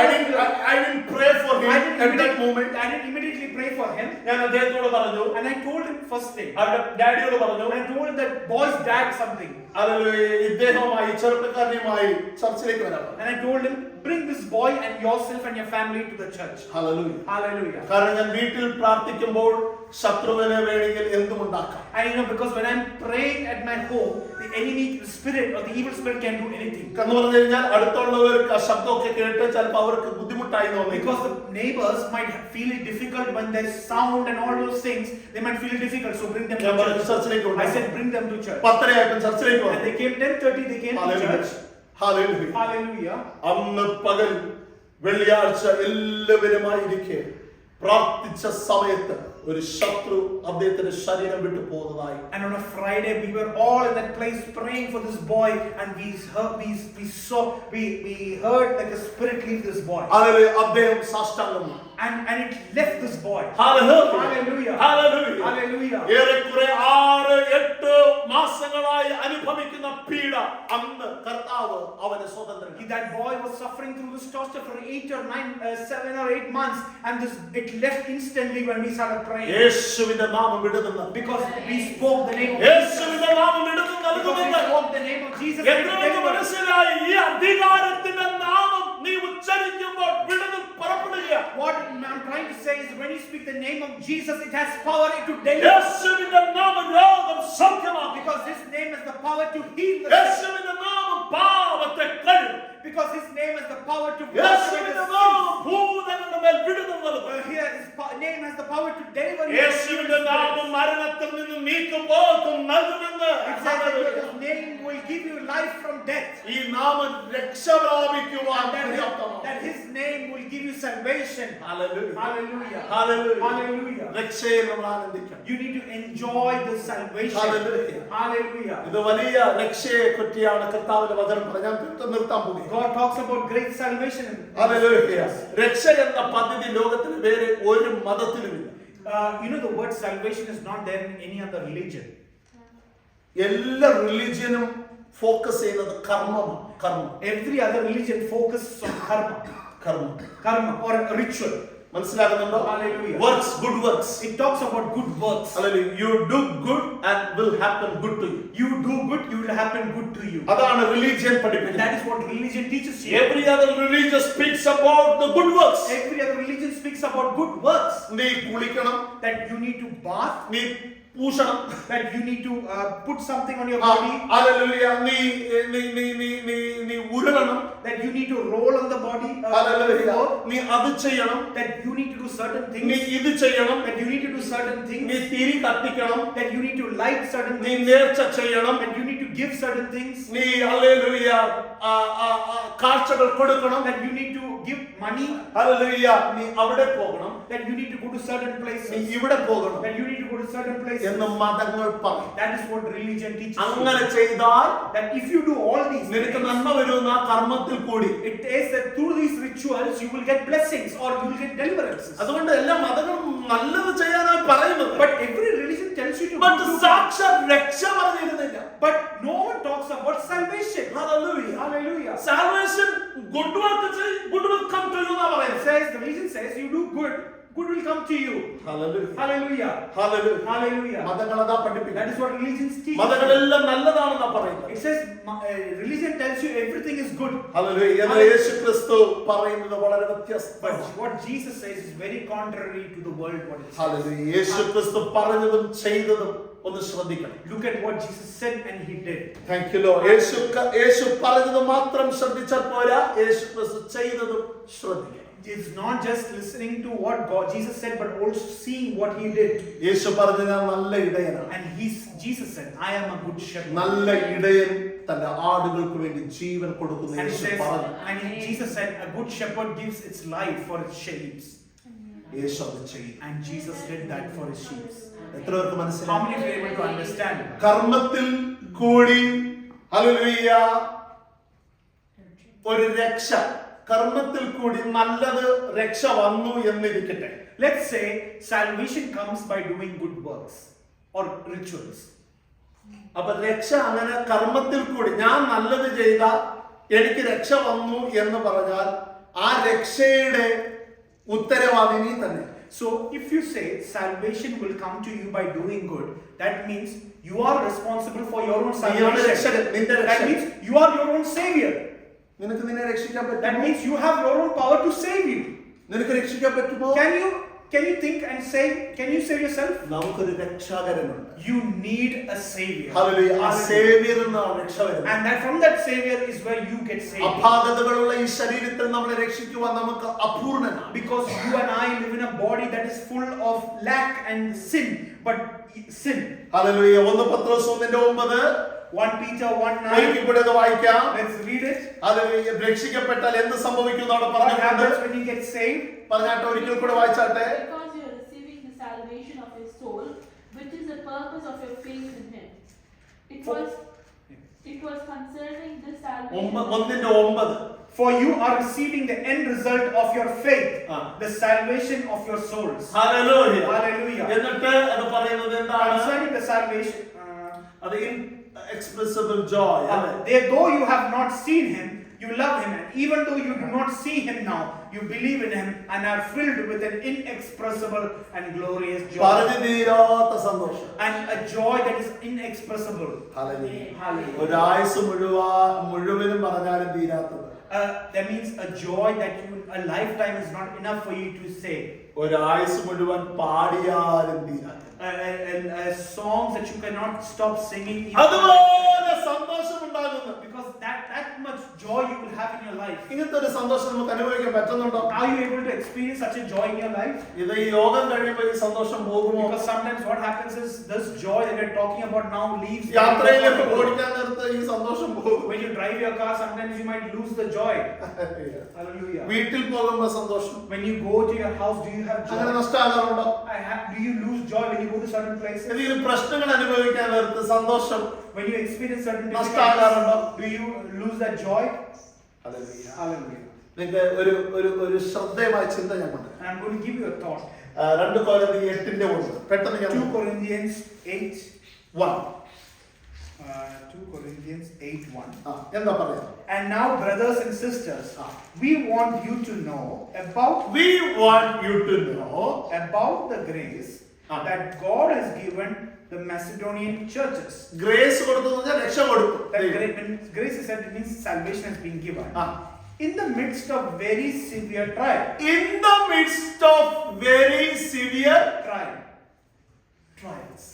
I didn't pray for him at that moment. I didn't immediately pray for him. ഞാൻ അദ്ദേഹത്തോട് പറഞ്ഞു. And I told him first thing. അവരുടെ ഡാഡിയോട് പറഞ്ഞു. And I told him that boy's dad something. Hallelujah. ഇദ്ദേഹവുമായി ചെറുപ്പക്കാരനുമായി ചർച്ചിലേക്ക് വരാം. And I told him, bring this boy and yourself and your family to the church. Hallelujah. Hallelujah. കാരണം ഞാൻ വീട്ടിൽ പ്രാർത്ഥിക്കുമ്പോൾ ശത്രുവിനെ വേണമെങ്കിൽ എന്തും ഉണ്ടാക്കാം. And you know, because when I'm praying at my home, the enemy, the spirit or the evil spirit can do anything. എന്ന് പറഞ്ഞു കഴിഞ്ഞാൽ അടുത്തുള്ളവർക്ക് ആ ശബ്ദമൊക്കെ കേട്ട് ചിലപ്പോൾ അവർക്ക് ബുദ്ധിമുട്ടായി തോന്നി. Because the neighbors might feel it difficult when there's sound and all those things, they might feel it difficult. So bring them to church. ചർച്ചിലേക്ക് I said, bring them to church. 10:30 ചർച്ചിലേക്ക് And വന്നു. they came 10:30. They came to church. Hallelujah. Hallelujah. അന്ന് പകൽ വെള്ളിയാഴ്ച എല്ലാവരുമായിരിക്കെ പ്രാർത്ഥിച്ച സമയത്ത് ഒരു ശത്രു അദ്ദേഹത്തിന്റെ ശരീരം വിട്ടു പോകുന്നതായി. And on a Friday, we were all in that place praying for this boy, and we heard like a spirit leave this boy. Hallelujah. അദ്ദേഹം സാഷ്ടാംഗം And it left this boy. Hallelujah. Hallelujah. Hallelujah. Hallelujah. ഏറെക്കുറെ 6-8 മാസങ്ങളായി അനുഭവിക്കുന്ന പീഡ അന്ന് കർത്താവ് അവനെ സ്വതന്ത്രനാക്കി. That boy was suffering through this torture for 7 or 8 months, and it left instantly when we started praying. യേശുവിന്റെ നാമം വിടുതൽ. Because we spoke the name of യേശുവിന്റെ നാമം വിടുതൽ Because we നൽകുന്നു. spoke the name of Jesus. എത്രയൊക്കെ മനസ്സിലായി ഈ അധികാരത്തിന്റെ നാമം നീ ഉച്ചരിക്കുമ്പോൾ വിടുതൽ പുറപ്പെടുകയാണ്. What I'm trying to say is when you speak the name of Jesus, it has power to deliver. യേശുവിന്റെ നാമം രോഗം സൗഖ്യമാക്കും. Because His name has the power to heal the sick. യേശുവിന്റെ നാമം പാപത്തെ കഴുകും. Because His name has the power to wash away യേശുവിന്റെ the നാമം sins. ഭൂതങ്ങളുടെ മേൽ വിടുതൽ നൽകും. Here His name has the power to deliver you. യേശുവിന്റെ നാമം മരണത്തിൽ നിന്ന് നീക്കുമ്പോഴും നൽകുമെന്ന്. It says that His name will give you life from death. ഈ നാമം രക്ഷ പ്രാപിക്കുവാൻ പര്യാപ്തമാണ്. That His name will give you salvation. Hallelujah. Hallelujah. Hallelujah. Hallelujah. രക്ഷയിൽ നമ്മൾ ആനന്ദിക്കണം. You need to enjoy the salvation. Hallelujah. Hallelujah. ഇത് വലിയ രക്ഷയെ പറ്റിയാണ് കർത്താവിന്റെ വചനം പറഞ്ഞാൽ നിർത്താൻ പോകുന്നത്. God talks about great salvation. Hallelujah. രക്ഷ എന്ന പദ്ധതി ലോകത്തിൽ വേറെ ഒരു മതത്തിലുമില്ല. You know, the word salvation is not there in any other religion. എല്ലാ റിലിജിയനും ഫോക്കസ് ചെയ്യുന്നത് കർമ്മമാണ്. കർമ്മം. Every other religion focuses on കർമ്മം. karma or a ritual. മനസ്സിലാകുന്നുണ്ടോ? Hallelujah. Works, good works. It talks about good works. Hallelujah. You do good and will happen good to you. You do good, you will happen good to you. അതാണ് religion പഠിപ്പിക്കുന്നത്. That is what religion teaches you. Every other religion speaks about the good works. Every other religion speaks about good works. നീ കുളിക്കണം, That you need to bath, നീ പൂശണം. that you need to put something on your ആ, body, hallelujah. നീ ഉരുളണം. that you need to roll on the body, hallelujah. നീ അത് ചെയ്യണം. that you need to do certain നീ things, ഇത് ചെയ്യണം. that you need to do certain നീ things, തിരി കത്തിക്കണം. that you need to light certain നീ things, നേർച്ച ചെയ്യണം. that you need to give certain things, നീ ഹല്ലേലൂയ കാഴ്ചകൾ കൊടുക്കണം. that you need to give money, hallelujah. നീ അവിടെ പോകണം. that you need to go to certain നീ places, ഇവിടെ പോകണം that you need to go to certain places. എന്ന് മതങ്ങൾ പറയും. That is what religion teaches അങ്ങനെ you. ചെയ്താൽ That if you do all these നിനക്ക് things, നന്മ വരുന്ന ആ കർമ്മത്തിൽ കൂടി. it is that through these rituals you will get blessings or you will get deliverances. അതുകൊണ്ട് എല്ലാ മതങ്ങളും നല്ലത് ചെയ്യാനാണ് പറയുന്നത്. But every religion tells you to But do good. സാക്ഷാൽ രക്ഷ പറഞ്ഞിരുന്നില്ല. But no one talks about salvation. Hallelujah. Hallelujah. Salvation, good work ചെയ്യ്, good will come to you എന്നാ It പറയുന്നത്. says, the religion says, you do good, good will come to you. Hallelujah. Hallelujah. Hallelujah. Hallelujah. മതങ്ങൾ അതാ പഠിപ്പിക്കുന്നത്. That is what religions teach. മതങ്ങളെല്ലാം നല്ലതാണെന്നാ പറയുന്നത്. It says, religion tells you everything is good. Hallelujah. എന്നാൽ യേശുക്രിസ്തു പറയുന്നത് വളരെ വ്യത്യസ്തമാണ്. But what Jesus says is very contrary to the world what it says. Hallelujah. യേശുക്രിസ്തു പറഞ്ഞതും ചെയ്തതും ഒന്ന് ശ്രദ്ധിക്കണം. Look at what Jesus said and he did. Thank you Lord. യേശു പറഞ്ഞത് മാത്രം ശ്രദ്ധിച്ചാൽ പോരാ, യേശുക്രിസ്തു ചെയ്തതും ശ്രദ്ധിക്കണം. It's not just listening to what Jesus said, but also seeing what he did. യേശു പറഞ്ഞു ഞാൻ നല്ല ഇടയനാണ്. And Jesus said, I am a good shepherd. നല്ല ഇടയൻ തന്റെ ആടുകൾക്ക് വേണ്ടി ജീവൻ കൊടുക്കുന്ന And, യേശു പറഞ്ഞു. Jesus said, a good shepherd gives its life for its sheep. യേശു അത് ചെയ്തു. And Jesus did that for his sheep. എത്ര പേർക്ക് How മനസ്സിലായി? many were able to understand? കർമ്മത്തിൽ കൂടി ഹല്ലേലൂയ ഒരു രക്ഷ, കർമ്മത്തിൽ കൂടി നല്ലത് രക്ഷ വന്നു എന്നിരിക്കട്ടെ. Let's say salvation comes by doing good works or rituals. അപ്പൊ രക്ഷ അങ്ങനെ കർമ്മത്തിൽ കൂടി ഞാൻ നല്ലത് ചെയ്ത എനിക്ക് രക്ഷ വന്നു എന്ന് പറഞ്ഞാൽ ആ രക്ഷയുടെ ഉത്തരവാദി നീ തന്നെ. So if you say salvation will come to you by doing good, that means you are responsible for your own നീയാണ് salvation. രക്ഷകൻ, നിന്റെ That രക്ഷകൻ. means you are your own savior. നിനക്ക് നിന്നെ രക്ഷിക്കാൻ That പറ്റുമോ? means you have your own power to save you. നിനക്ക് രക്ഷിക്കാൻ പറ്റുമോ? Can you think and say, can you save yourself? നമുക്കൊരു രക്ഷാകരനുണ്ട്. You need a savior. Hallelujah. ആ Hallelujah. സേവ്യർ എന്നാണ് രക്ഷ വരുന്നത്. And that from that savior is where you get saved. അപാകതകളുള്ള ഈ ശരീരത്തിൽ നമ്മളെ രക്ഷിക്കുവാൻ നമുക്ക് അപൂർണനാണ്. Because you and I live in a body that is full of lack and sin. But sin. Hallelujah. 1 പത്രോസ് 1:9 1 Peter 1:9. ഒരിക്കൽ കൂടെ അത് വായിക്കാം. Let's read it. ഹല്ലേലൂയ. രക്ഷിക്കപ്പെട്ടാൽ എന്ത് സംഭവിക്കും അവിടെ What പറഞ്ഞിട്ടുണ്ട്. happens when you get saved? പറഞ്ഞാട്ടെ, ഒരിക്കൽ കൂടെ വായിച്ചാട്ടെ. Because you are receiving the salvation of your soul, which is the purpose of your faith in Him. It was concerning this salvation. 1:9. For you are receiving the end result of your faith, Ah. the salvation of your souls. Hallelujah. Hallelujah. എന്നിട്ട് അത് പറയുന്നത് എന്താണ്? Concerning the salvation, അത് inexpressible joy. though you have not seen him, you love him, and even though you do not see him now, you believe in him and are filled with an inexpressible and glorious joy, പറഞ്ഞു തീരാത്ത സന്തോഷം. and a joy that is inexpressible. Hallelujah. Hallelujah. ഒരായുസ് മുഴുവനും പറഞ്ഞാലും തീരാത്തത്. That means a joy that a lifetime is not enough for you to say. ഒരായുസ് മുഴുവൻ പാടിയാലും തീരാത്തത്. Songs that you cannot stop singing. അതുപോലെ സന്തോഷം ഉണ്ടാകുന്നു. Because that much joy you will have in your life. ഇങ്ങനത്തെ ഒരു സന്തോഷം നമുക്ക് അനുഭവിക്കാൻ പറ്റുന്നുണ്ടോ? Are you able to experience such a joy in your life? ഇത് ഈ യോഗം കഴിയുമ്പോൾ ഈ സന്തോഷം പോകുമോ? Because sometimes what happens is this joy that we're talking about now leaves. യാത്രയിലേക്ക് ഓടിക്കാൻ നേരത്ത് ഈ സന്തോഷം പോകും. When you drive your car, sometimes you might lose the joy. Hallelujah. വീട്ടിൽ പോകുമ്പോൾ സന്തോഷം. When you go to your house, do you have അങ്ങനെ joy? നഷ്ടമാകാറുണ്ടോ? Do you lose joy when you go to certain places? എന്തെങ്കിലും പ്രശ്നങ്ങൾ അനുഭവിക്കാൻ നേരത്ത് സന്തോഷം When you experience certain നഷ്ടമാകാറുണ്ടോ? difficulties, do you lose that joy? Hallelujah. Hallelujah. നിങ്ങൾക്ക് ഒരു ശ്രദ്ധേയമായ ചിന്ത ഞാൻ കൊണ്ട് And I'm going to give you a thought. 2 കൊരിന്ത്യർ 8:1 പെട്ടെന്ന് ഞാൻ 2 Corinthians 8:1. 2 Corinthians 8:1. എന്താ പറയാ? And now, brothers and sisters, we want you to know about We want you to know the grace that God has given the Macedonian churches. Grace കൊടുത്തു എന്ന് പറഞ്ഞാൽ രക്ഷ കൊടുത്തു. When grace is said, it means salvation has been given. In the midst of very severe trial. In the midst of very severe Trials.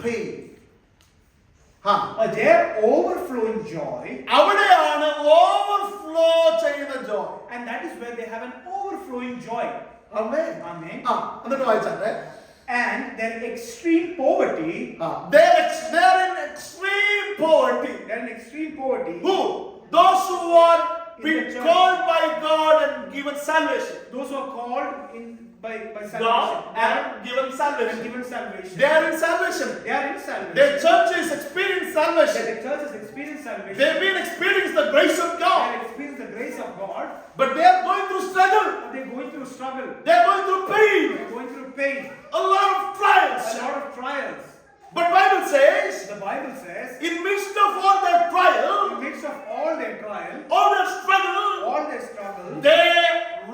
pain. Their overflowing joy, അവിടെയാണ് overflow ചെയ്യുന്ന joy. and that is where they have an overflowing joy. Amen. Amen. എന്നിട്ട് വായിച്ചാട്ടെ. And their extreme poverty, They're in extreme poverty. they're in extreme poverty. Who? Those who are In been the church. called by God and given salvation. Those who are called in by God salvation, and given and salvation. given salvation. They are in salvation. They are in salvation. Their church is experiencing That salvation. the church has experienced salvation. They've been experiencing the grace of They God. have experienced the grace of God, But they are going through struggle. but they're going through struggle. They are going through pain. They're going through pain, A lot of trials. a lot of trials. But Bible says, The Bible says, in midst of all their in trial, the midst of all their trial, all their struggle, all their struggle, they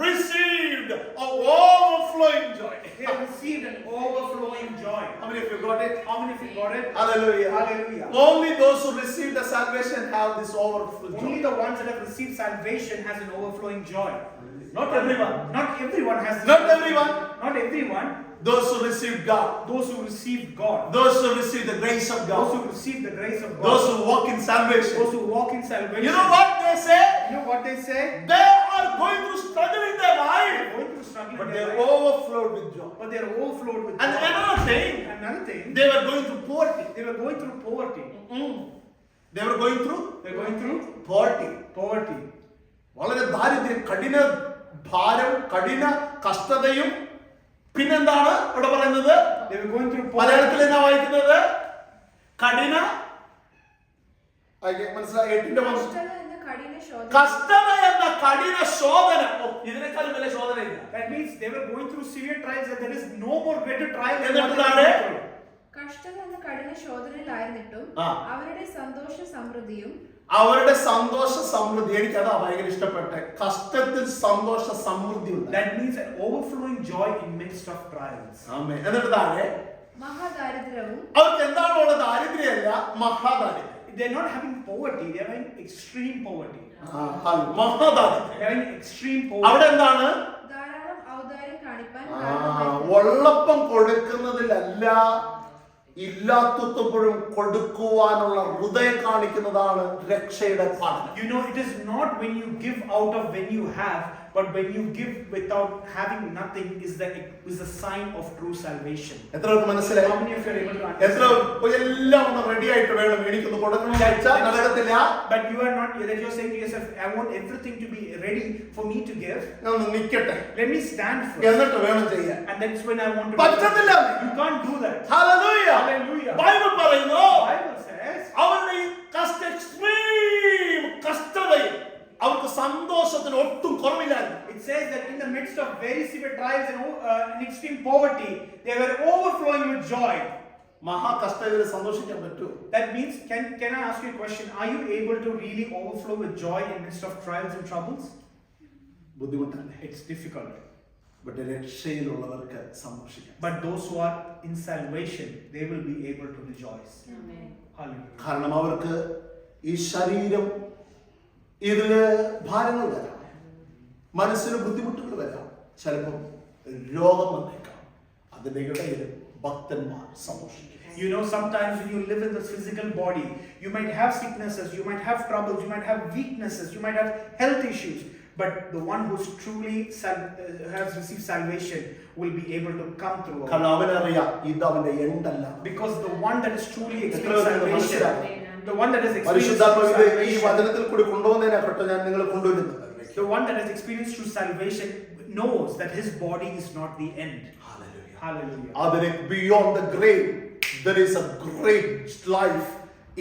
received a overflowing joy. they have received an overflowing joy. How many of you got it? How many of you got it? Hallelujah. Hallelujah. Only those who receive the salvation have this overflow Only joy. the ones that have received salvation has an overflowing joy. Not everyone. Not everyone has this. Not everyone. Not everyone. Those who receive God. Those who received God. Those who receive the grace of Those who God. receive the grace of God. Those who walk in salvation. Those who walk in salvation. You know what they say? You know what they say? They are going through struggle in their They're life, going through struggle, but in they their are life, overflowed with joy. but they're overflowed with And joy. another thing, Another thing, they were going through poverty. they were going through poverty. They were going through They're going through poverty. poverty. വളരെ ദാരിദ്ര്യം, കഠിന ഭാരം, കഠിന കഷ്ടതയും, പിന്നെന്താണ് ഇവിടെ പറയുന്നത്? They were going through മലയാളത്തിൽ poverty. എന്നാ വായിക്കുന്നത്? കഠിന മനസ്സിലായി 8ന്റെ കഷ്ടത എന്ന കഠിന ശോധന കഷ്ടത എന്ന കഠിന ശോധന. ഇതിനേക്കാളും വലിയ ശോധനയില്ല. That means they were going through severe trials and there is no more greater trial than എന്നിട്ട് what they താഴെ went through. കഷ്ടത എന്ന കഠിന ശോധനയിലായിരുന്നിട്ടും ആ. അവരുടെ സന്തോഷ സമൃദ്ധിയും അവരുടെ സന്തോഷ സമൃദ്ധി, എനിക്ക് അതാ ഭയങ്കര ഇഷ്ടപ്പെട്ടെ. കഷ്ടത്തിൽ സന്തോഷ സമൃദ്ധി ഉണ്ട്. That means an overflowing joy in midst of trials. ആമേൻ. എന്നിട്ട് താഴെ മഹാദാരിദ്ര്യവും അവർക്ക് എന്താണോ ഉള്ളത്? ദാരിദ്ര്യമല്ല, മഹാദാരിദ്ര്യം. They're not having poverty, they're having extreme poverty. മഹാദാരിദ്ര്യം. They're having extreme poverty. അവിടെ എന്താണ്? ധാരാളം ഔദാര്യം കാണിപ്പാൻ ആ, കാരണമായിരുന്നു. ഉള്ളപ്പം കൊടുക്കുന്നതിലല്ല, ഇല്ലാത്തപ്പോഴും കൊടുക്കുവാനുള്ള ഹൃദയം കാണിക്കുന്നതാണ് രക്ഷയുടെ പഠനം. You know, it is not when you give out of when you have, but when you give without having nothing is the sign of true salvation. എത്ര പേർക്ക് മനസ്സിലായി? How many of you are able to എത്ര understand? എല്ലാം ഒന്ന് ready ആയിട്ട് വേണം എനിക്കൊന്ന് കൊടുക്കണം കഴിച്ചാൽ നടക്കത്തില്ല. But you are not, that you're saying to yourself, I want everything to be ready for me to give. ഞാൻ ഒന്ന് നിൽക്കട്ടെ, Let me stand first. എന്നിട്ട് വേണം ചെയ്യാൻ. And that's when I want to. പറ്റത്തില്ല. You can't do that. Hallelujah. Hallelujah. Bible പറയുന്നു, Bible says, അവരുടെ ഈ എക്സ്ട്രീം കഷ്ടതയിൽ അവർക്ക് സന്തോഷത്തിന് ഒട്ടും കുറവില്ലായിരുന്നു. it says that in the midst of very severe trials and extreme poverty, they were overflowing with joy. മഹാകഷ്ടതയിൽ സന്തോഷിക്കാൻ പറ്റൂ? That means, can I ask you a question? Are you able to really overflow with joy in midst of trials and troubles? ബുദ്ധിമുട്ടല്ലേ? It's difficult. But രക്ഷയിലുള്ളവർക്ക് സന്തോഷിക്കാം. But those who are in salvation, they will be able to rejoice. Amen. Hallelujah. കാരണം അവർക്ക് ഈ ശരീരം ഇതില് ഭാരങ്ങൾ വരാം, മനസ്സിന് ബുദ്ധിമുട്ടുകൾ വരാം, ചിലപ്പം രോഗം വന്നേക്കാം. അതിന്റെ ഇടയിൽ ഭക്തന്മാർ സന്തോഷിക്കും. You know, sometimes when you live in this physical body, you might have sicknesses, you might have troubles, you might have weaknesses, you might have health issues. But the one who's truly has received salvation will be able to come through. കാരണം അവനറിയാം ഇത് അവന്റെ എണ്ടല്ല. Because the one that is truly experienced salvation, the one that has experienced പരിശുദ്ധാത്മാവ് ഈ salvation, വചനത്തിൽ കൂടി കൊണ്ടുവന്നതിനെപ്പെട്ടോ ഞാൻ നിങ്ങളെ കൊണ്ടുവരുന്നത്. the one that has experienced true salvation knows that his body is not the end. Hallelujah. അതിന് beyond the grave there is a great life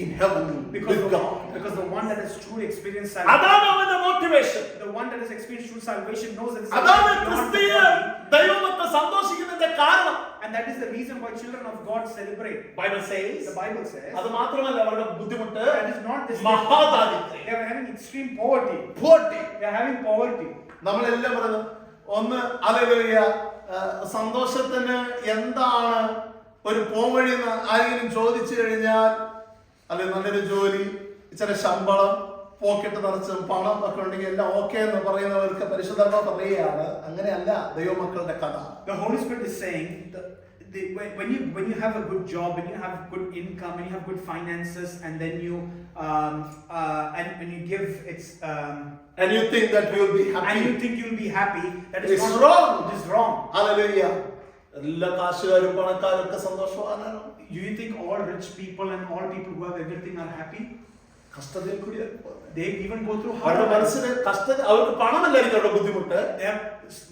in heaven with God. Because the one that has truly experienced അതാണ് salvation, അവന്റെ motivation. the one that has experienced true salvation knows that it's അതാണ് beyond the ക്രിസ്തീയ body. ദൈവമക്കൾ സന്തോഷിക്കുന്നതിന്റെ കാരണം. And that is the reason why children of God celebrate. Bible says, The Bible says അത് മാത്രമല്ല അവരുടെ ബുദ്ധിമുട്ട് that is not this. മഹാദാരിദ്ര്യം. They are having extreme poverty. Potti. They are having poverty. നമ്മളെല്ലാം പറയുന്നു ഒന്ന് ഹല്ലേലൂയ. സന്തോഷത്തിന് എന്താണ് ഒരു പോംവഴി എന്ന് ആരെങ്കിലും ചോദിച്ചു കഴിഞ്ഞാൽ, അല്ലെങ്കിൽ നല്ലൊരു ജോലി, ഇച്ചിരി ശമ്പളം, പോക്കറ്റ് നിറച്ചും പണം ഒക്കെ ഉണ്ടെങ്കിൽ എല്ലാം ഓക്കെ എന്ന് പറയുന്നവർക്ക് പരിശുദ്ധാത്മാവ് പറയുകയാണ് അങ്ങനെയല്ല ദൈവമക്കളുടെ കഥ. The Holy Spirit is saying when you have a good job, when you have good income, when you have good finances, and then you and when you give And you think that you will be and happy. you think you'll be happy, that is It's not wrong. It is wrong. Hallelujah. എല്ലാ കാശുകാരും പണക്കാരൊക്കെ സന്തോഷവാനാണോ? Do you think all rich people and all people who have everything are happy? കഷ്ടതയിൽ കൂടിയാണ് പോകുന്നത്. They even go through hard അവരുടെ times. മനസ്സിന് കഷ്ടത, അവർക്ക് പണമല്ലായിരിക്കും അവരുടെ ബുദ്ധിമുട്ട്,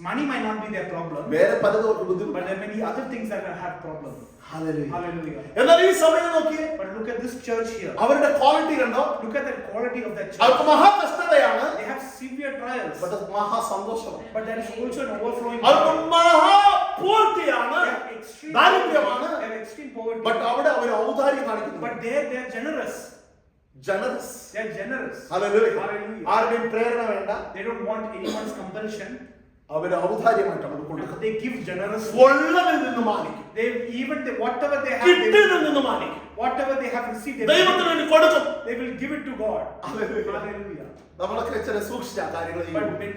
Money might not be their problem, വേറെ പലതും അവർക്ക് but ബുദ്ധിമുട്ട്. there may be other things that have problem. Hallelujah. Hallelujah. എന്നാൽ ഈ സമയം നോക്കിയേ, But look at this church here. അവരുടെ ക്വാളിറ്റി കണ്ടോ? Look at the quality of that church. അവർക്ക് മഹാകഷ്ടതയാണ്, They have severe trials, but മഹാസന്തോഷമാണ്. but there is also an overflowing. അവർക്ക് മഹാപൂർത്തിയാണ്, They have extreme ദാരിദ്ര്യമാണ്, poverty. They have extreme poverty. but അവിടെ അവർ ഔദാര്യം കാണിക്കുന്നു. But there they are generous. Generous. They are generous. Hallelujah. Hallelujah. ആരുടെയും പ്രേരണ വേണ്ട, They don't want anyone's compulsion. അവർ ഔദാര്യമായിട്ട് അവർ കൊടുക്കും. They give generously. ഉള്ളതിൽ നിന്ന് മാനിക്കും, They even whatever they have, കിട്ടിയതിൽ നിന്ന് മാനിക്കും, whatever they have received, ദൈവത്തിന് വേണ്ടി കൊടുക്കും. they will give it to God. Hallelujah. Hallelujah. നമ്മളൊക്കെ ചില സൂക്ഷിച്ച കാര്യങ്ങൾ But when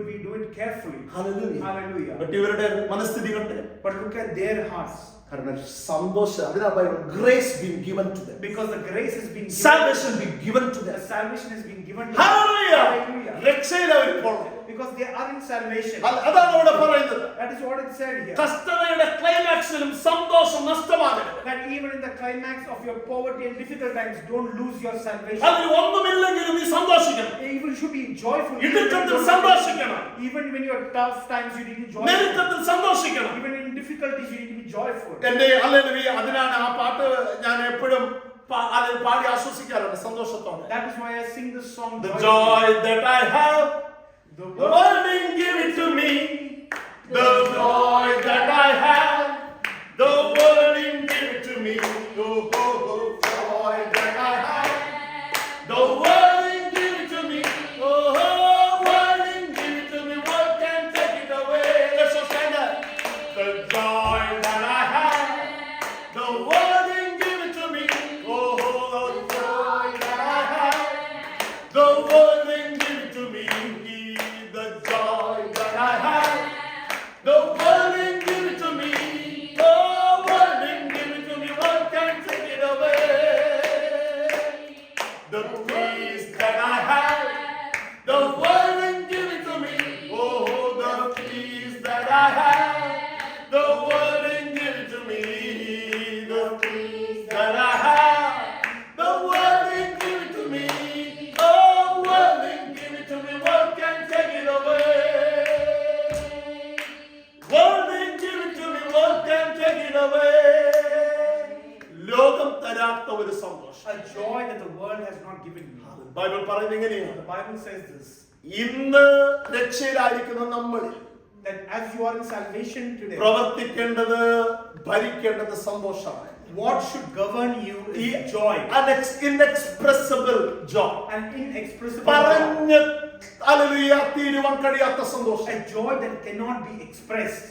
we do it carefully. Hallelujah. Hallelujah. But ഇവരുടെ മനസ്ഥിതി കൊണ്ട്, But look at their hearts. കാരണം സന്തോഷം, അതിനാ Bible grace being given to them, Because the grace has been given. salvation being given to The them. salvation has been given to Hallelujah. Hallelujah. രക്ഷയിൽ അവർ ഇപ്പോൾ, Because they are in salvation. അതാണ് അവിടെ പറയുന്നത്. That is what it said here. കഷ്ടതയുടെ ക്ലൈമാക്സിലും സന്തോഷം നഷ്ടമാകരുത്. That even in the climax of your poverty and difficult times, don't lose your salvation. അതിൽ ഒന്നുമില്ലെങ്കിലും നീ സന്തോഷിക്കണം, Even should be joyful. ഇടുക്കത്തിൽ സന്തോഷിക്കണം, Even when you are tough times, you need to be joyful. ഞെരുക്കത്തിൽ സന്തോഷിക്കണം. Even in difficulties, you need to be joyful. എന്റെ hallelujah, അതിനാണ് ആ പാട്ട് ഞാൻ എപ്പോഴും പാടി ആശ്വസിക്കാറുണ്ട് സന്തോഷത്തോടെ. That is why I sing this song. The joyfully. joy that I have, The the world didn't give it to me. The joy that I have, the world didn't give it to me. The joy that I have, the world didn't give it to me. Oh, world didn't give it to me. World can take it away. Let's all stand up. The joy that I have, the world didn't give it to me. Oh, the joy that I have, the world didn't give it to me. The joy that I have, the world didn't give it to me. Oh, world didn't give it to me. World can take it away. The peace that I have, the world didn't give it to me. Oh, the peace that I have, the world didn't give it to me. The peace that I have, the world didn't give it to me. Oh, world didn't give it to me. World can take it away. World didn't give it to me. World can take it away. ലോകം തരാത്ത ഒരു സന്തോഷം. A joy that the world has not given you. Bible പറയുന്നത് എങ്ങനെയാണ്? The Bible says this. ഇന്ന് രക്ഷയിലായിരിക്കുന്ന നമ്മളിൽ That as you are in salvation today, പ്രവർത്തിക്കേണ്ടത്, ഭരിക്കേണ്ടത് സന്തോഷമാണ്. what should govern you is joy. Inexpressible joy. An inexpressible joy. പറഞ്ഞ് hallelujah തീരുവാൻ കഴിയാത്ത സന്തോഷം. A joy that cannot be expressed.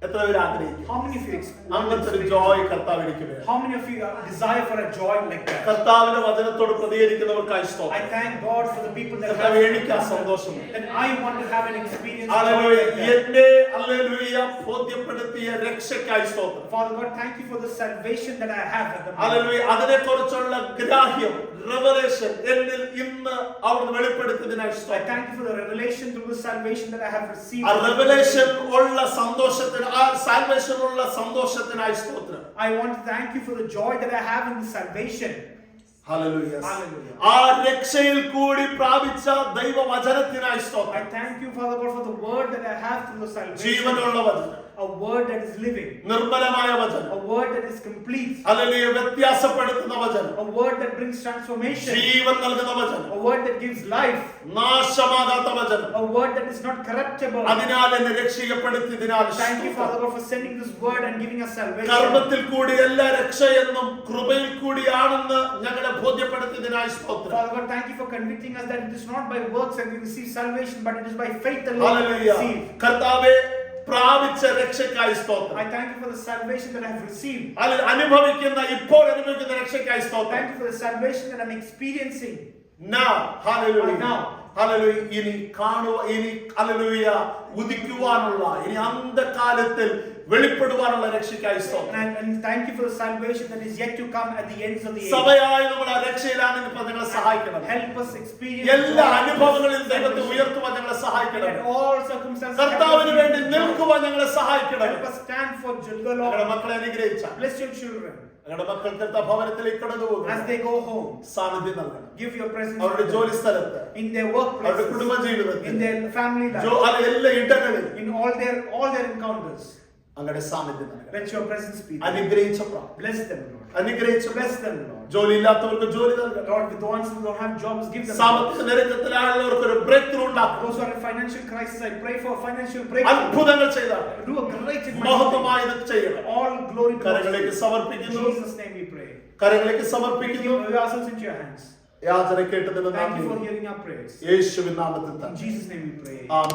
എത്ര പേര് ആഗ്രഹിക്കും How many of you അങ്ങനത്തെ ഒരു ജോയ് കർത്താവ് എനിക്ക് വേണം? How many of you desire for a joy like that? കർത്താവിന്റെ വചനത്തോട് പ്രതികരിക്കുന്നവർക്കായി സ്തോത്രം. I thank God for the people that കർത്താവ് എനിക്ക് ആ സന്തോഷം വേണം. that I want to have an experience of joy hallelujah, like that. എന്നെ ഹല്ലേലൂയ ബോധ്യപ്പെടുത്തിയ രക്ഷയ്ക്കായി സ്തോത്രം. Father God, thank you for the salvation that I have at the moment. Hallelujah, അതിനെക്കുറിച്ചുള്ള ഗ്രാഹ്യം, revelation എന്നിൽ ഇന്ന് അവിടുന്ന് വെളിപ്പെടുത്തിയതിനായി I സ്തോത്രം. thank you for the revelation through the salvation that I have received. ആ revelation ഉള്ള സന്തോഷത്തിന്, ആ salvation ഉള്ള സന്തോഷത്തിനായി സ്തോത്രം. I want to thank you for the joy that I have in the salvation. Hallelujah. Hallelujah. ആ രക്ഷയിൽ കൂടി പ്രാപിച്ച ദൈവവചനത്തിനായി സ്തോത്രം. I thank you, Father God, for the word that I have through the salvation. ജീവനുള്ള വചനം, A word that is living. നിർമ്മലമായ വചനം, A word that is complete. Hallelujah, വ്യത്യാസപ്പെടുത്തുന്ന വചനം, A word that brings transformation. ജീവൻ നൽകുന്ന വചനം, A word that gives life. നാശമാകാത്ത വചനം. A word that is not corruptible. അതിനാൽ എന്നെ രക്ഷിക്കപ്പെടുത്തിയതിനാൽ Thank you, Father God, for sending this word and giving us salvation. കർമ്മത്തിൽ കൂടി എല്ലാ രക്ഷയെന്നും കൃപയിൽ കൂടിയാണെന്ന് ഞങ്ങളെ ബോധ്യപ്പെടുത്തിയതിനായി സ്തോത്രം. Father God, thank you for convicting us that it is not by works that we receive salvation, but it is by faith alone that we hallelujah. receive. കർത്താവേ, പ്രാപിച്ച രക്ഷയ്ക്കായി സ്തോത്രം. I thank you for the salvation that I have received. അതിൽ അനുഭവിക്കുന്ന, ഇപ്പോൾ അനുഭവിക്കുന്ന രക്ഷയ്ക്കായി സ്തോത്രം. Thank you for the salvation that I'm experiencing. Now, hallelujah. Now. Hallelujah. ഇനി കാണുക, ഇനി hallelujah ഉദിക്കുവാനുള്ള, ഇനി അന്തകാലത്തിൽ വെളിപ്പെടുവാനുള്ള രക്ഷയ്ക്കായി സ്തോത്രം. And thank you for the salvation that is yet to come at the ends of the age. സഭയായ നമ്മൾ ആ രക്ഷയിലാണെങ്കിൽ ഇപ്പൊ ഞങ്ങളെ സഹായിക്കണം. Help us experience എല്ലാ joy. അനുഭവങ്ങളിലും ദൈവത്തെ ഉയർത്തുവാൻ ഞങ്ങളെ സഹായിക്കണം. In all circumstances. കർത്താവിന് വേണ്ടി നിൽക്കുവാൻ ഞങ്ങളെ സഹായിക്കണം. Help us stand for the ഞങ്ങളുടെ Lord. മക്കളെ അനുഗ്രഹിച്ച Bless your children ഞങ്ങളുടെ മക്കൾക്ക് ഭവനത്തിലേക്ക് കടന്നു പോകും. as they go home. സാന്നിധ്യം നൽകണം. Give your presence അവരുടെ ജോലി സ്ഥലത്ത്, in their അവരുടെ workplaces, കുടുംബ in ജീവിതത്തിൽ, their family life, എല്ലാ ഇടങ്ങളിൽ in all their encounters. അങ്ങനെ സാന്നിധ്യം നൽകണം. Let your presence be there. അനുഗ്രഹിച്ച പ്രാർത്ഥന. Bless them, Lord. അനുഗ്രഹിച്ച Bless them, Lord. ജോലി ഇല്ലാത്തവർക്ക് ജോലി നൽകണം. Lord, with the ones who don't have jobs, give them. സാമ്പത്തിക ഞെരുക്കത്തിലായുള്ളവർക്ക് ഒരു ബ്രേക്ക് ത്രൂ ഉണ്ടാക്കും. Those who are in financial crisis, I pray for financial breakthrough. അത്ഭുതങ്ങൾ ചെയ്താൽ Do a great and mighty മഹത്വമായി ഇത് ചെയ്യണം. thing. All glory belongs to കരങ്ങളിലേക്ക് you. In സമർപ്പിക്കുന്നു. Jesus' name we pray. കരങ്ങളിലേക്ക് We സമർപ്പിക്കുന്നു. give ourselves into your hands. യാചന കേട്ടതിന് Thank you for നന്ദി. hearing our prayers. യേശുവിൻ നാമത്തിൽ In തന്നെ. Jesus' name we pray. Amen.